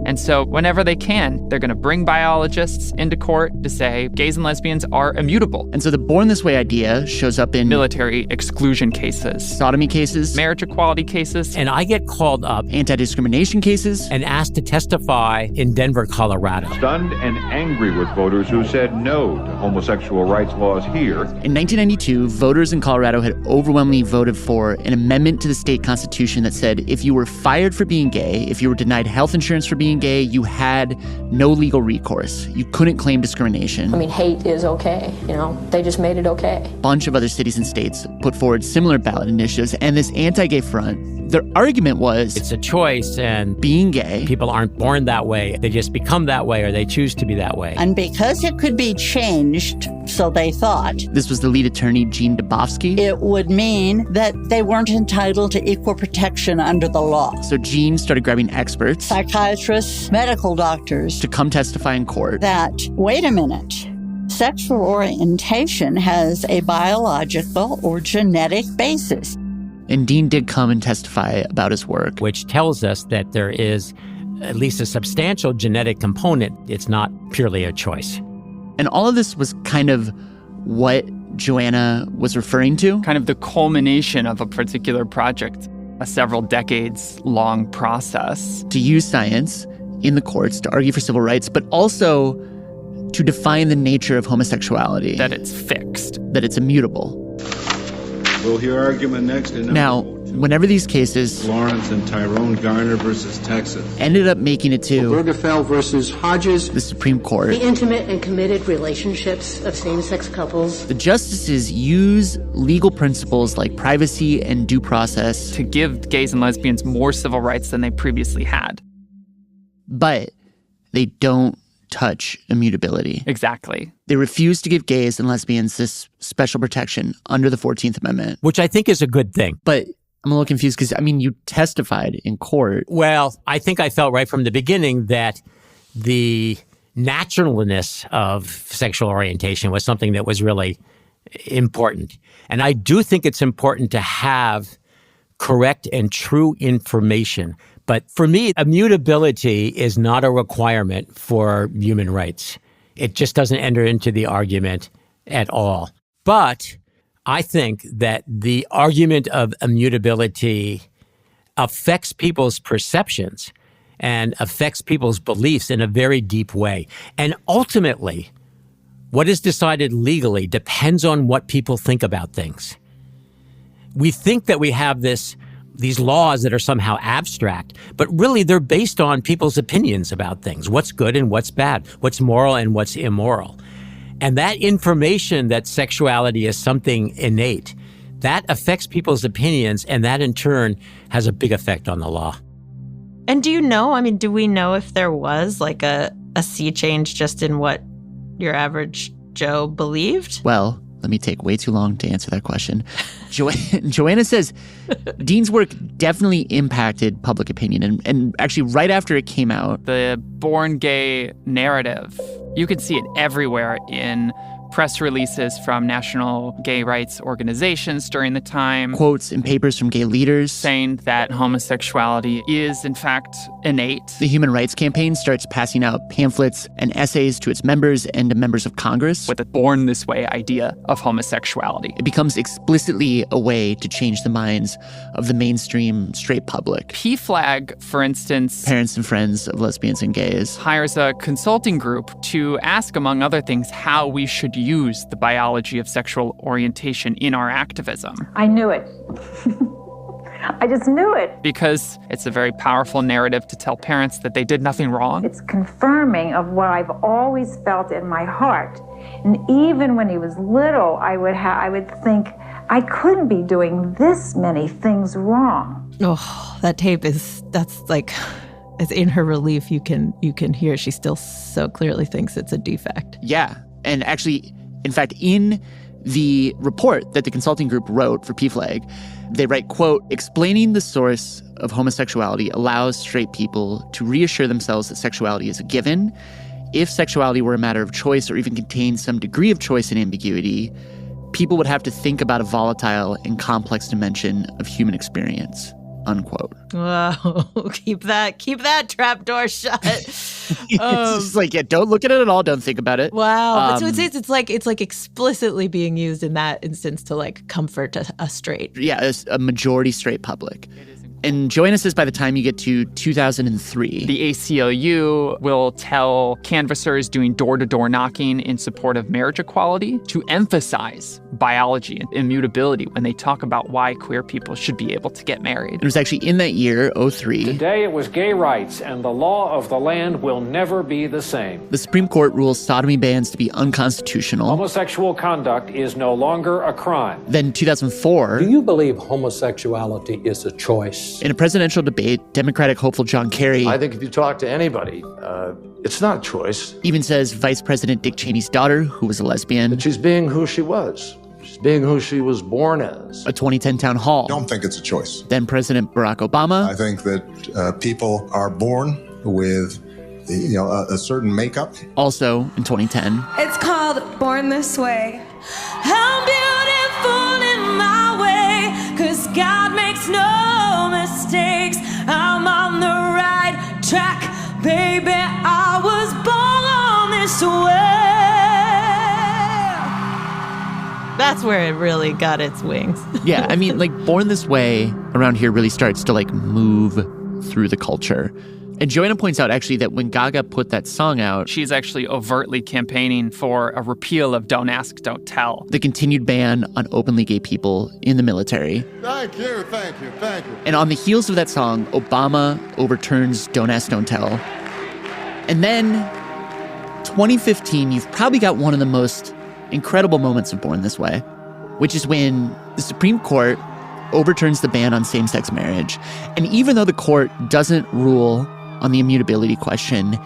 And so whenever they can, they're going to bring biologists into court to say gays and lesbians are immutable. And so the born this way idea shows up in military exclusion cases, sodomy cases, marriage equality cases. And I get called up, anti-discrimination cases, and asked to testify in Denver, Colorado. Stunned and angry with voters who said no to homosexual rights laws here. In 1992, voters in Colorado had overwhelmingly voted for an amendment to the state constitution that said if you were fired for being gay, if you were denied health insurance for being gay, you had no legal recourse. You couldn't claim discrimination. I mean, hate is okay. They just made it okay. A bunch of other cities and states put forward similar ballot initiatives, and this anti-gay front, their argument was it's a choice, and being gay, people aren't born that way. They just become that way, or they choose to be that way. And because it could be changed, so they thought. This was the lead attorney, Jean Dubofsky. It would mean that they weren't entitled to equal protection under the law. So Jean started grabbing experts, psychiatrists, medical doctors, to come testify in court. That, wait a minute, sexual orientation has a biological or genetic basis. And Dean did come and testify about his work, which tells us that there is at least a substantial genetic component. It's not purely a choice. And all of this was kind of what Joanna was referring to? Kind of the culmination of a particular project, a several decades long process. To use science in the courts to argue for civil rights, but also to define the nature of homosexuality. That it's fixed. That it's immutable. We'll hear argument next in Now, whenever these cases Lawrence and Tyrone Garner versus Texas ended up making it to Obergefell versus Hodges, the Supreme Court, the intimate and committed relationships of same-sex couples, the justices use legal principles like privacy and due process to give gays and lesbians more civil rights than they previously had. But they don't touch immutability. Exactly. They refuse to give gays and lesbians this special protection under the 14th Amendment. Which I think is a good thing. But I'm a little confused because, you testified in court. Well, I think I felt right from the beginning that the naturalness of sexual orientation was something that was really important. And I do think it's important to have correct and true information. But for me, immutability is not a requirement for human rights. It just doesn't enter into the argument at all. But I think that the argument of immutability affects people's perceptions and affects people's beliefs in a very deep way. And ultimately, what is decided legally depends on what people think about things. We think that we have these laws that are somehow abstract, but really they're based on people's opinions about things, what's good and what's bad, what's moral and what's immoral. And that information that sexuality is something innate, that affects people's opinions, and that in turn has a big effect on the law. And do you know, do we know if there was like a sea change just in what your average Joe believed? Well, let me take way too long to answer that question. Joanna says Dean's work definitely impacted public opinion. And actually, right after it came out, the born gay narrative, you could see it everywhere in press releases from national gay rights organizations during the time. Quotes in papers from gay leaders saying that homosexuality is, in fact, innate. The Human Rights Campaign starts passing out pamphlets and essays to its members and to members of Congress with a born this way idea of homosexuality. It becomes explicitly a way to change the minds of the mainstream straight public. PFLAG, for instance, Parents and Friends of Lesbians and Gays, hires a consulting group to ask, among other things, how we should use the biology of sexual orientation in our activism. I knew it. I just knew it. Because it's a very powerful narrative to tell parents that they did nothing wrong. It's confirming of what I've always felt in my heart. And even when he was little, I would think, I couldn't be doing this many things wrong. Oh, that tape that's like, it's in her relief. You can hear she still so clearly thinks it's a defect. Yeah. And actually, in fact, in the report that the consulting group wrote for PFLAG, they write, quote, explaining the source of homosexuality allows straight people to reassure themselves that sexuality is a given. If sexuality were a matter of choice or even contained some degree of choice and ambiguity, people would have to think about a volatile and complex dimension of human experience, unquote. Whoa, keep that trapdoor shut. It's just like, yeah, don't look at it at all. Don't think about it. Wow. But so it's like explicitly being used in that instance to like comfort a straight. Yeah, a majority straight public. And Joanna says by the time you get to 2003, the ACLU will tell canvassers doing door-to-door knocking in support of marriage equality to emphasize biology and immutability when they talk about why queer people should be able to get married. It was actually in that year, 2003. Today it was gay rights, and the law of the land will never be the same. The Supreme Court rules sodomy bans to be unconstitutional. Homosexual conduct is no longer a crime. Then 2004. Do you believe homosexuality is a choice? In a presidential debate, Democratic hopeful John Kerry, I think if you talk to anybody, it's not a choice. Even says Vice President Dick Cheney's daughter, who was a lesbian, that she's being who she was. She's being who she was born as. A 2010 town hall. Don't think it's a choice. Then President Barack Obama. I think that people are born with a certain makeup. Also in 2010. It's called Born This Way. I'm beautiful in my way, 'cause God makes no mistakes. I'm on the right track, baby. I was born this way. That's where it really got its wings. Yeah, I mean, like, Born This Way around here really starts to, like, move through the culture. And Joanna points out, actually, that when Gaga put that song out, she's actually overtly campaigning for a repeal of Don't Ask, Don't Tell. The continued ban on openly gay people in the military. Thank you. And on the heels of that song, Obama overturns Don't Ask, Don't Tell. And then, 2015, you've probably got one of the most incredible moments of Born This Way, which is when the Supreme Court overturns the ban on same-sex marriage. And even though the court doesn't rule on the immutability question,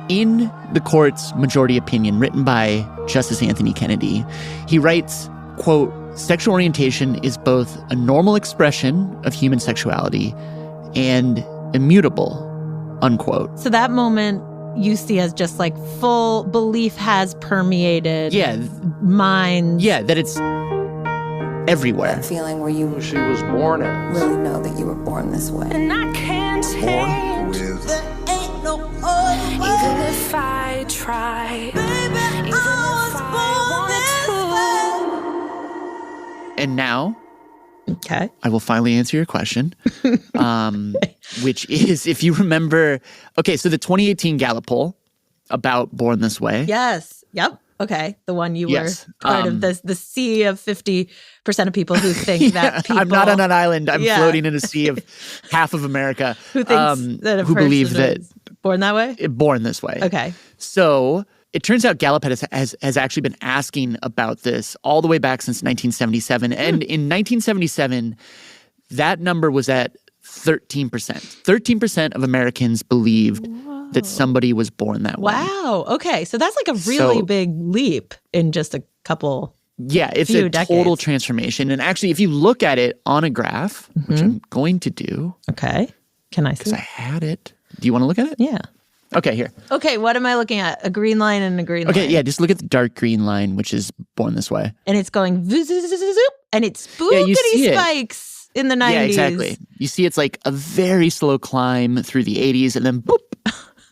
in the court's majority opinion written by Justice Anthony Kennedy, he writes, quote, "Sexual orientation is both a normal expression of human sexuality and immutable," unquote. So that moment you see as just like full belief has permeated minds. Yeah, that it's everywhere. That feeling where you She was born as. really know that you were born this way. And I can't change. With Even if I try. Baby, even if I want to. And now, okay, I will finally answer your question, which is, if you remember, okay, so the 2018 Gallup poll about Born This Way. Yes. Yep. Okay. The one you Yes. were part of the sea of 50% of people who think that people. I'm not on an island. I'm floating in a sea of half of America who thinks that a who person believe that is born that way? Born This Way. Okay. So it turns out Gallup has actually been asking about this all the way back since 1977. And in 1977, that number was at 13%. 13% of Americans believed that somebody was born that way. Wow. Okay. So that's like a really big leap in just a couple. Yeah, it's few a decades. total transformation. And actually, if you look at it on a graph, which I'm going to do. Okay. Can I see? Because I had it. Do you want to look at it? Yeah. Okay, here. Okay, what am I looking at? A green line and a green line. Okay, yeah, just look at the dark green line, which is Born This Way. And it's going zoop, and it's spookity spikes in the 90s. Yeah, exactly. You see it's like a very slow climb through the 80s, and then boop.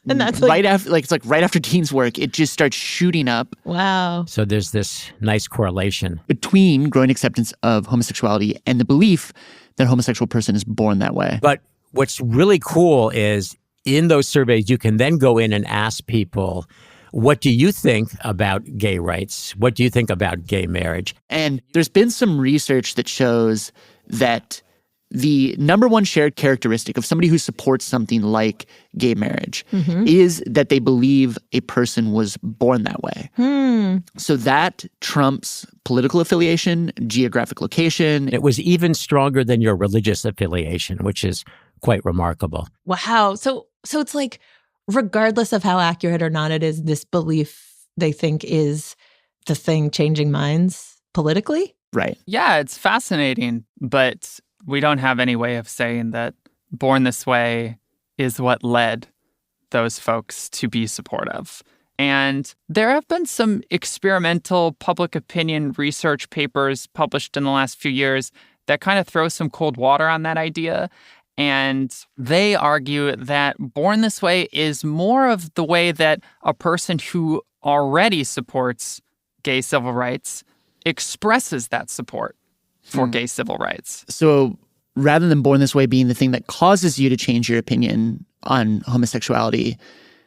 And that's right after, like, it's like right after Teen's work, it just starts shooting up. Wow. So there's this nice correlation between growing acceptance of homosexuality and the belief that a homosexual person is born that way. But what's really cool is in those surveys, you can then go in and ask people, what do you think about gay rights? What do you think about gay marriage? And there's been some research that shows that the number one shared characteristic of somebody who supports something like gay marriage is that they believe a person was born that way. So that trumps political affiliation, geographic location. It was even stronger than your religious affiliation, which is quite remarkable. Wow. So it's like, regardless of how accurate or not it is, this belief they think is the thing changing minds politically? Right. Yeah, it's fascinating, but we don't have any way of saying that Born This Way is what led those folks to be supportive. And there have been some experimental public opinion research papers published in the last few years that kind of throw some cold water on that idea. And they argue that Born This Way is more of the way that a person who already supports gay civil rights expresses that support for gay civil rights. So rather than Born This Way being the thing that causes you to change your opinion on homosexuality,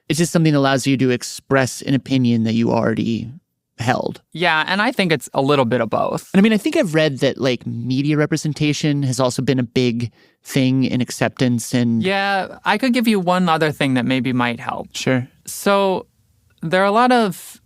it's just something that allows you to express an opinion that you already held. Yeah, and I think it's a little bit of both. And I mean, I think I've read that like media representation has also been a big thing in acceptance. And yeah, I could give you one other thing that maybe might help. Sure. So there are a lot of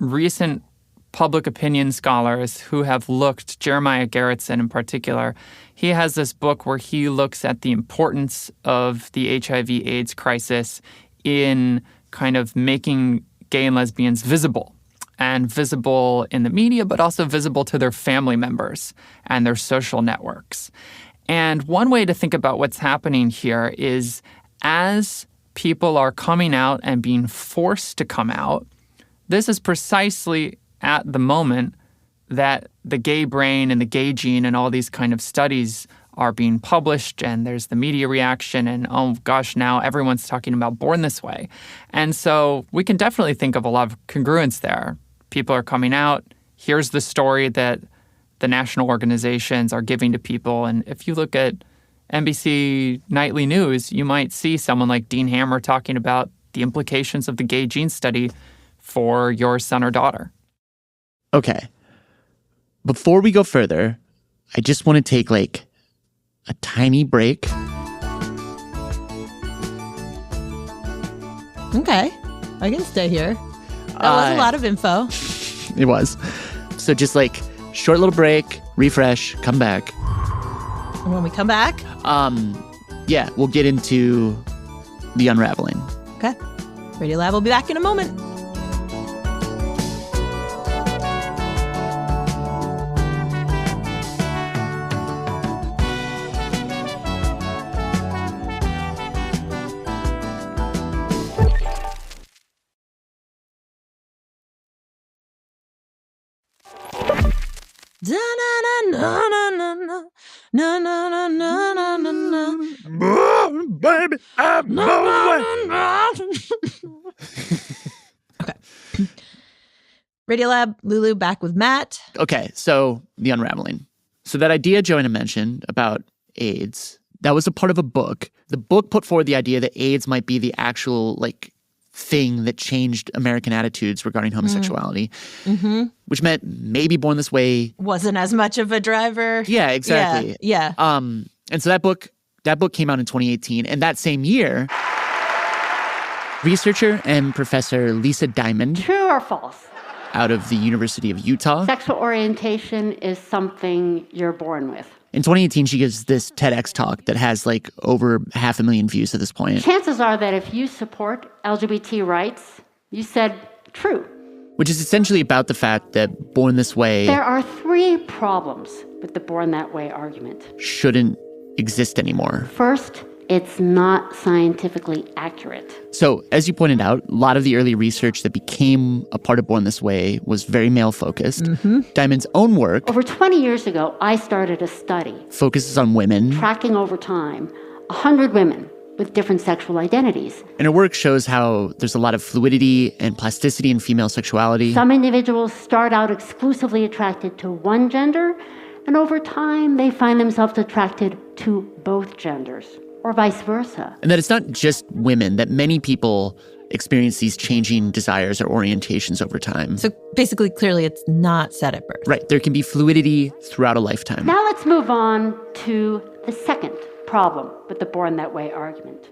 recent public opinion scholars who have looked, Jeremiah Gerritsen in particular, he has this book where he looks at the importance of the HIV/AIDS crisis in kind of making gay and lesbians visible, and visible in the media, but also visible to their family members and their social networks. And one way to think about what's happening here is as people are coming out and being forced to come out, this is precisely at the moment that the gay brain and the gay gene and all these kind of studies are being published, and there's the media reaction, and oh gosh, now everyone's talking about Born This Way. And so we can definitely think of a lot of congruence there. People are coming out. Here's the story that the national organizations are giving to people. And if you look at NBC Nightly News, you might see someone like Dean Hammer talking about the implications of the gay gene study for your son or daughter. Okay. Before we go further, I just want to take like a tiny break. Okay. I can stay here. That was a lot of info. It was. So just like short little break, refresh, come back. And when we come back? Yeah, we'll get into the unraveling. Okay. Radiolab will be back in a moment. Baby, I'm Okay. Radiolab, Lulu back with Matt. Okay, so the unraveling. So that idea Joanna mentioned about AIDS, that was a part of a book. The book put forward the idea that AIDS might be the actual like thing that changed American attitudes regarding homosexuality, which meant maybe Born This Way wasn't as much of a driver. Yeah, exactly. Yeah. And so that book came out in 2018, and that same year, researcher and professor Lisa Diamond, True or false? out of the University of Utah. Sexual orientation is something you're born with. In 2018, she gives this TEDx talk that has like over 500,000 views at this point. Chances are that if you support LGBT rights, you said true. Which is essentially about the fact that Born This Way There are 3 problems with the Born That Way argument. shouldn't exist anymore. First, it's not scientifically accurate. So, as you pointed out, a lot of the early research that became a part of Born This Way was very male-focused. Diamond's own work Over 20 years ago, I started a study focuses on women, tracking over time 100 women with different sexual identities. and her work shows how there's a lot of fluidity and plasticity in female sexuality. Some individuals start out exclusively attracted to one gender, and over time, they find themselves attracted to both genders, or vice versa. And that it's not just women, that many people experience these changing desires or orientations over time. So basically, clearly, it's not set at birth. Right. There can be fluidity throughout a lifetime. Now let's move on to the second problem with the Born That Way argument,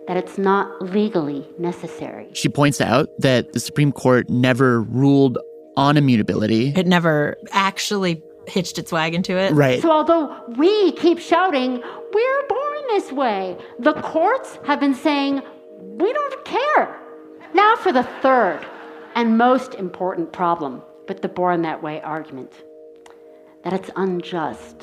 that it's not legally necessary. She points out that the Supreme Court never ruled on immutability. It never actually hitched its wagon to it. Right. So although we keep shouting, we're born this way, the courts have been saying, we don't care. Now for the third and most important problem with the Born That Way argument, that it's unjust.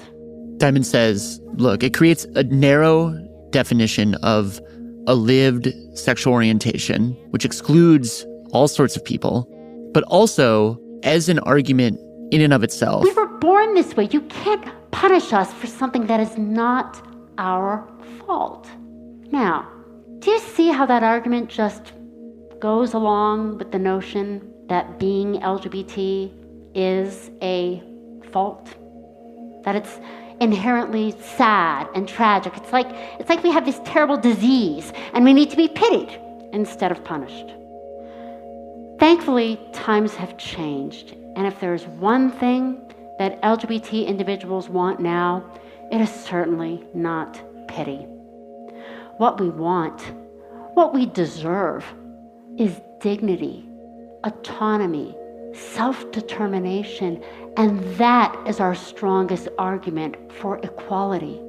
Diamond says, look, it creates a narrow definition of a lived sexual orientation, which excludes all sorts of people, but also as an argument in and of itself. We were born this way. You can't punish us for something that is not our fault. Now, do you see how that argument just goes along with the notion that being LGBT is a fault? That it's inherently sad and tragic. It's like we have this terrible disease and we need to be pitied instead of punished. Thankfully, times have changed. And if there's one thing that LGBT individuals want now, it is certainly not pity. What we want, what we deserve, is dignity, autonomy, self-determination, and that is our strongest argument for equality.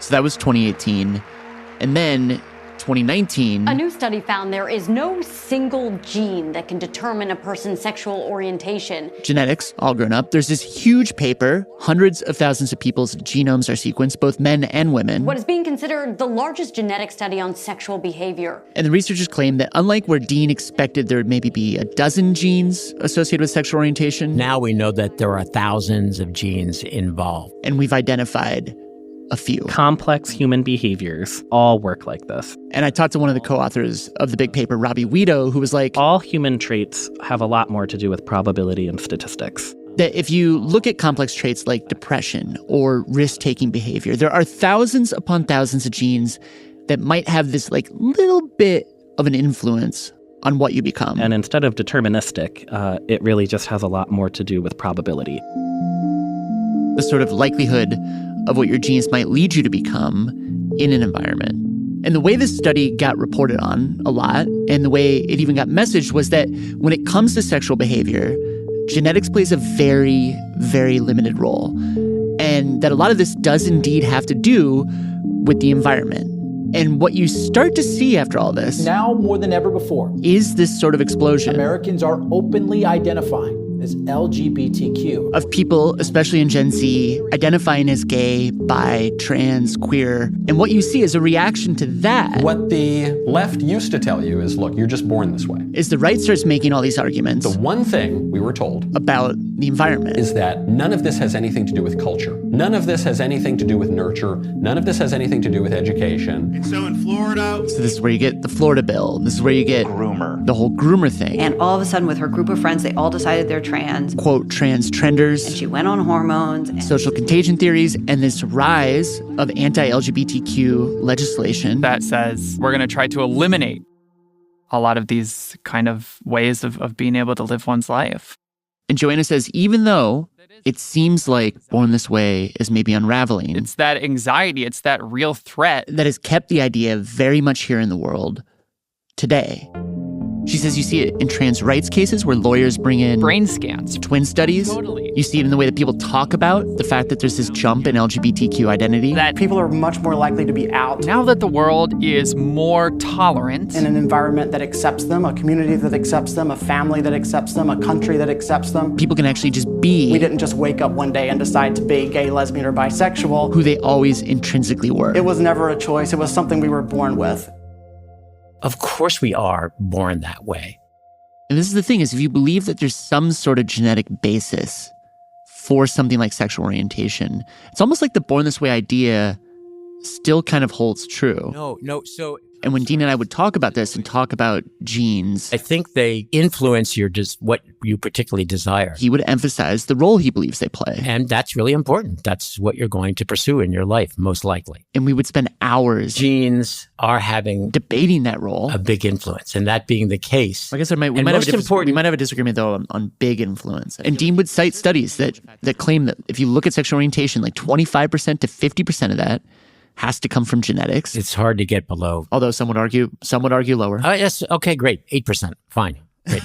So that was 2018. And then 2019. A new study found there is no single gene that can determine a person's sexual orientation. Genetics, all grown up. There's this huge paper. Hundreds of thousands of people's genomes are sequenced, both men and women. What is being considered the largest genetic study on sexual behavior. And the researchers claim that unlike where Dean expected there would maybe be a dozen genes associated with sexual orientation, now we know that there are thousands of genes involved. And we've identified a few. Complex human behaviors all work like this. And I talked to one of the co-authors of the big paper, Robbie Weedo, who was like, all human traits have a lot more to do with probability and statistics. that if you look at complex traits like depression or risk-taking behavior, there are thousands upon thousands of genes that might have this like little bit of an influence on what you become. And instead of deterministic, it really just has a lot more to do with probability. The sort of likelihood of what your genes might lead you to become in an environment. And the way this study got reported on a lot, and the way it even got messaged, was that when it comes to sexual behavior, genetics plays a very, very limited role. And that a lot of this does indeed have to do with the environment. And what you start to see after all this, now more than ever before, is this sort of explosion. Americans are openly identifying as LGBTQ. Of people, especially in Gen Z, identifying as gay, bi, trans, queer. And what you see is a reaction to that. What the left used to tell you is, look, you're just born this way. Is the right starts making all these arguments. The one thing we were told about the environment is that none of this has anything to do with culture. None of this has anything to do with nurture. None of this has anything to do with education. And so in Florida... So this is where you get the Florida bill. This is where you get groomer. The whole groomer thing. And all of a sudden with her group of friends, they all decided they're trans. Quote, trans trenders. And she went on hormones. Social contagion theories, and this rise of anti-LGBTQ legislation. That says we're going to try to eliminate a lot of these kind of ways of being able to live one's life. And Joanna says, even though it seems like Born This Way is maybe unraveling. It's that anxiety, it's that real threat. That has kept the idea very much here in the world today. She says you see it in trans rights cases where lawyers bring in brain scans, twin studies. Totally. You see it in the way that people talk about the fact that there's this jump in LGBTQ identity. That people are much more likely to be out. Now that the world is more tolerant. In an environment that accepts them, a community that accepts them, a family that accepts them, a country that accepts them. People can actually just be. We didn't just wake up one day and decide to be gay, lesbian, or bisexual. Who they always intrinsically were. It was never a choice. It was something we were born with. Of course we are born that way. And this is the thing, is if you believe that there's some sort of genetic basis for something like sexual orientation, it's almost like the Born This Way idea still kind of holds true. No, so... And when Dean and I would talk about this and talk about genes, I think they influence what you particularly desire. He would emphasize the role he believes they play. And that's really important. That's what you're going to pursue in your life, most likely. And we would spend hours. Genes are having... debating that role. A big influence. And that being the case... I guess we might have a disagreement, though, on big influence. And Dean would cite studies that claim that if you look at sexual orientation, like 25% to 50% of that has to come from genetics. It's hard to get below. Although some would argue lower. Yes, okay, great. 8%. Fine. Great.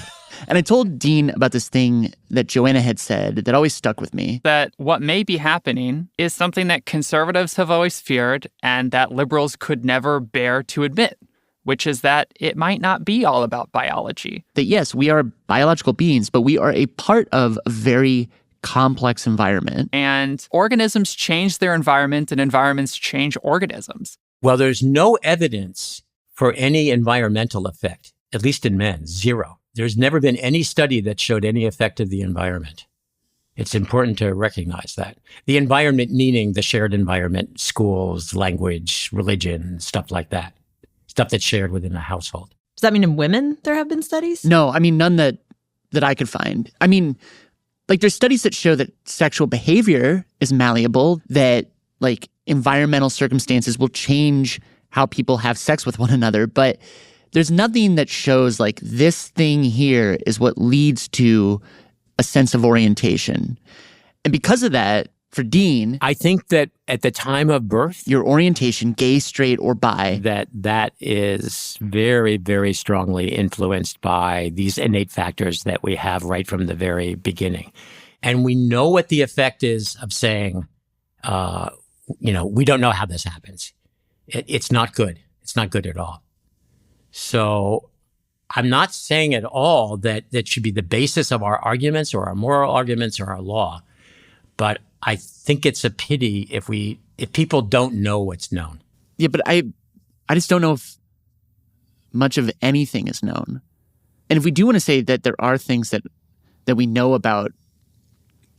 And I told Dean about this thing that Joanna had said that always stuck with me. That what may be happening is something that conservatives have always feared and that liberals could never bear to admit, which is that it might not be all about biology. That yes, we are biological beings, but we are a part of a very complex environment. And organisms change their environment and environments change organisms. Well, there's no evidence for any environmental effect, at least in men, zero. There's never been any study that showed any effect of the environment. It's important to recognize that. The environment meaning the shared environment, schools, language, religion, stuff like that. Stuff that's shared within a household. Does that mean in women there have been studies? No, I mean, none that I could find. I mean, like there's studies that show that sexual behavior is malleable, that like environmental circumstances will change how people have sex with one another. But there's nothing that shows like this thing here is what leads to a sense of orientation. And because of that, for Dean, I think that at the time of birth, your orientation, gay, straight, or bi, that is very, very strongly influenced by these innate factors that we have right from the very beginning. And we know what the effect is of saying, we don't know how this happens. It's not good. It's not good at all. So I'm not saying at all that should be the basis of our arguments or our moral arguments or our law. But I think it's a pity if people don't know what's known. Yeah, but I just don't know if much of anything is known. And if we do want to say that there are things that we know about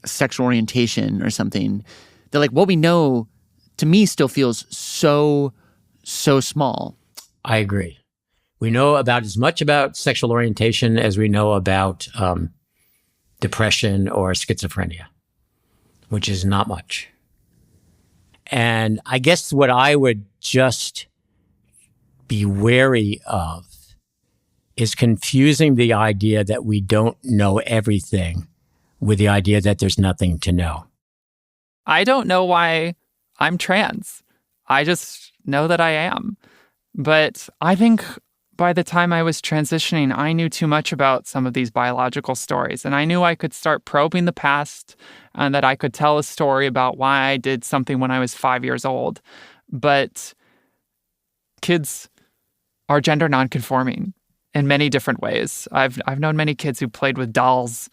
sexual orientation or something, that like what we know to me still feels so small. I agree. We know about as much about sexual orientation as we know about depression or schizophrenia, which is not much. And I guess what I would just be wary of is confusing the idea that we don't know everything with the idea that there's nothing to know. I don't know why I'm trans. I just know that I am. But I think by the time I was transitioning, I knew too much about some of these biological stories. And I knew I could start probing the past and that I could tell a story about why I did something when I was 5 years old. But kids are gender nonconforming in many different ways. I've known many kids who played with dolls,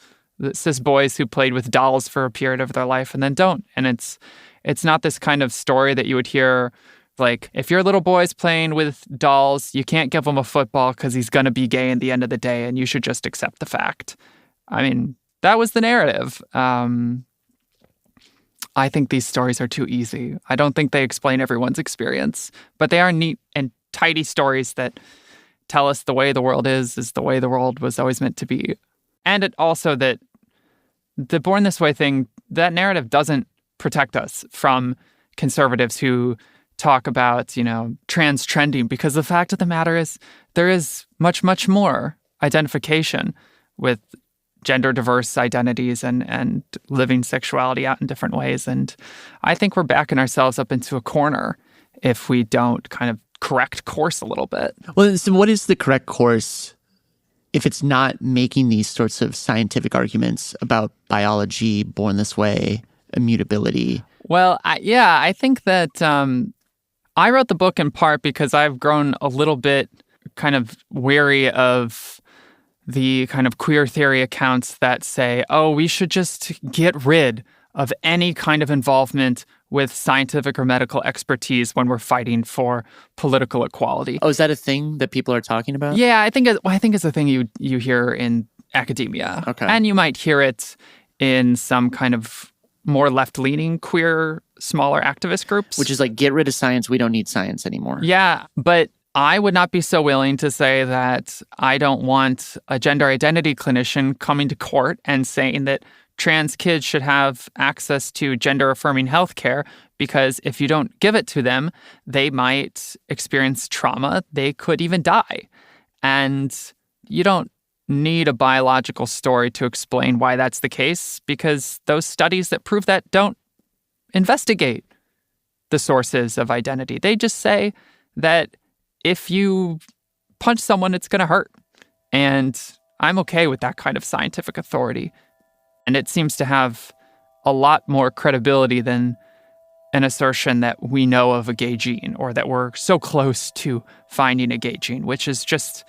cis boys who played with dolls for a period of their life and then don't. And it's not this kind of story that you would hear, like, if your little boy's playing with dolls, you can't give him a football because he's going to be gay at the end of the day and you should just accept the fact. I mean, that was the narrative. I think these stories are too easy. I don't think they explain everyone's experience, but they are neat and tidy stories that tell us the way the world is the way the world was always meant to be. And it also that the Born This Way thing, that narrative doesn't protect us from conservatives who talk about, trans trending, because the fact of the matter is there is much, much more identification with gender diverse identities and living sexuality out in different ways. And I think we're backing ourselves up into a corner if we don't kind of correct course a little bit. Well, so what is the correct course if it's not making these sorts of scientific arguments about biology, born this way, immutability? Well, I think that I wrote the book in part because I've grown a little bit kind of wary of the kind of queer theory accounts that say, oh, we should just get rid of any kind of involvement with scientific or medical expertise when we're fighting for political equality. Oh, is that a thing that people are talking about? Yeah, I think it's a thing you hear in academia. Okay. And you might hear it in some kind of more left-leaning queer, smaller activist groups. Which is like, get rid of science. We don't need science anymore. Yeah, but I would not be so willing to say that I don't want a gender identity clinician coming to court and saying that trans kids should have access to gender-affirming healthcare, because if you don't give it to them, they might experience trauma. They could even die. And you don't need a biological story to explain why that's the case, because those studies that prove that don't investigate the sources of identity. They just say that if you punch someone, it's going to hurt. And I'm okay with that kind of scientific authority. And it seems to have a lot more credibility than an assertion that we know of a gay gene or that we're so close to finding a gay gene, which is just,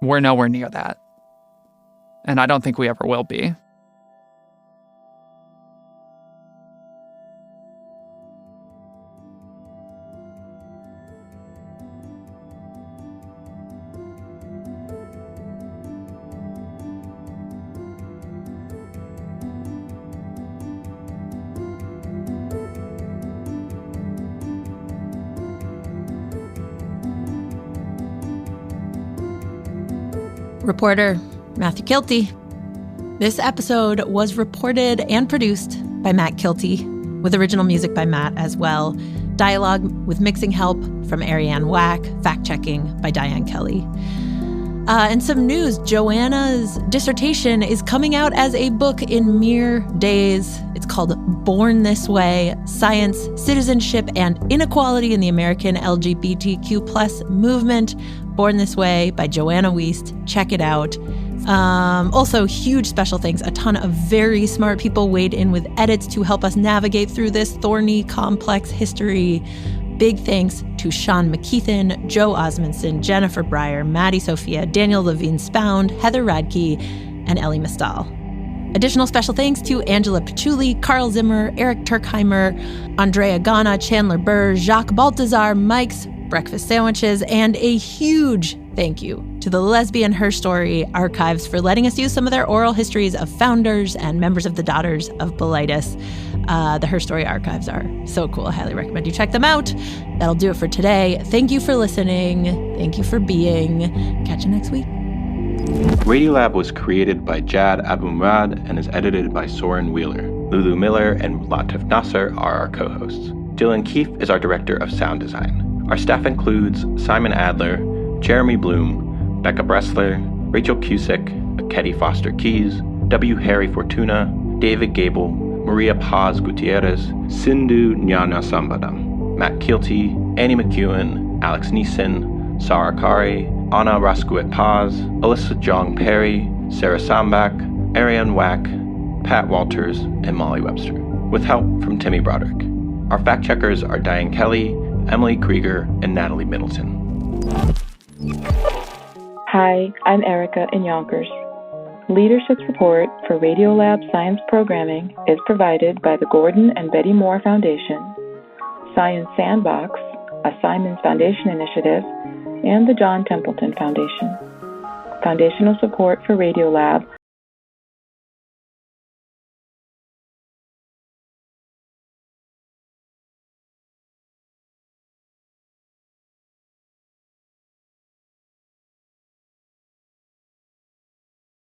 we're nowhere near that. And I don't think we ever will be. Reporter Matthew Kilty. This episode was reported and produced by Matt Kilty, with original music by Matt as well. Dialogue with mixing help from Ariane Wack, fact-checking by Diane Kelly. And some news, Joanna's dissertation is coming out as a book in mere days. It's called Born This Way, Science, Citizenship, and Inequality in the American LGBTQ+ Movement. Born This Way by Joanna Wuest. Check it out. Also, huge special thanks. A ton of very smart people weighed in with edits to help us navigate through this thorny, complex history. Big thanks to Sean McKeithen, Joe Osmondson, Jennifer Breyer, Maddie Sophia, Daniel Levine-Spound, Heather Radke, and Ellie Mistal. Additional special thanks to Angela Pachuli, Carl Zimmer, Eric Turkheimer, Andrea Gana, Chandler Burr, Jacques Baltazar, Mike's Breakfast Sandwiches, and a huge thank you to the Lesbian Her Story Archives for letting us use some of their oral histories of founders and members of the Daughters of Bilitis. The Her Story Archives are so cool. I highly recommend you check them out. That'll do it for today. Thank you for listening. Thank you for being. Catch you next week. Radiolab was created by Jad Abumrad and is edited by Soren Wheeler. Lulu Miller and Latif Nasser are our co-hosts. Dylan Keefe is our director of sound design. Our staff includes Simon Adler, Jeremy Bloom, Becca Bressler, Rachel Cusick, Ketty Foster Keys, W. Harry Fortuna, David Gable, Maria Paz Gutierrez, Sindhu Nyana Matt Keelty, Annie McEwen, Alex Neeson, Sarah Kari, Anna Raskuet Paz, Alyssa Jong Perry, Sarah Sambach, Ariane Wack, Pat Walters, and Molly Webster, with help from Timmy Broderick. Our fact checkers are Diane Kelly, Emily Krieger, and Natalie Middleton. Hi, I'm Erica in Yonkers. Leadership support for Radiolab science programming is provided by the Gordon and Betty Moore Foundation, Science Sandbox, a Simons Foundation initiative, and the John Templeton Foundation. Foundational support for Radiolab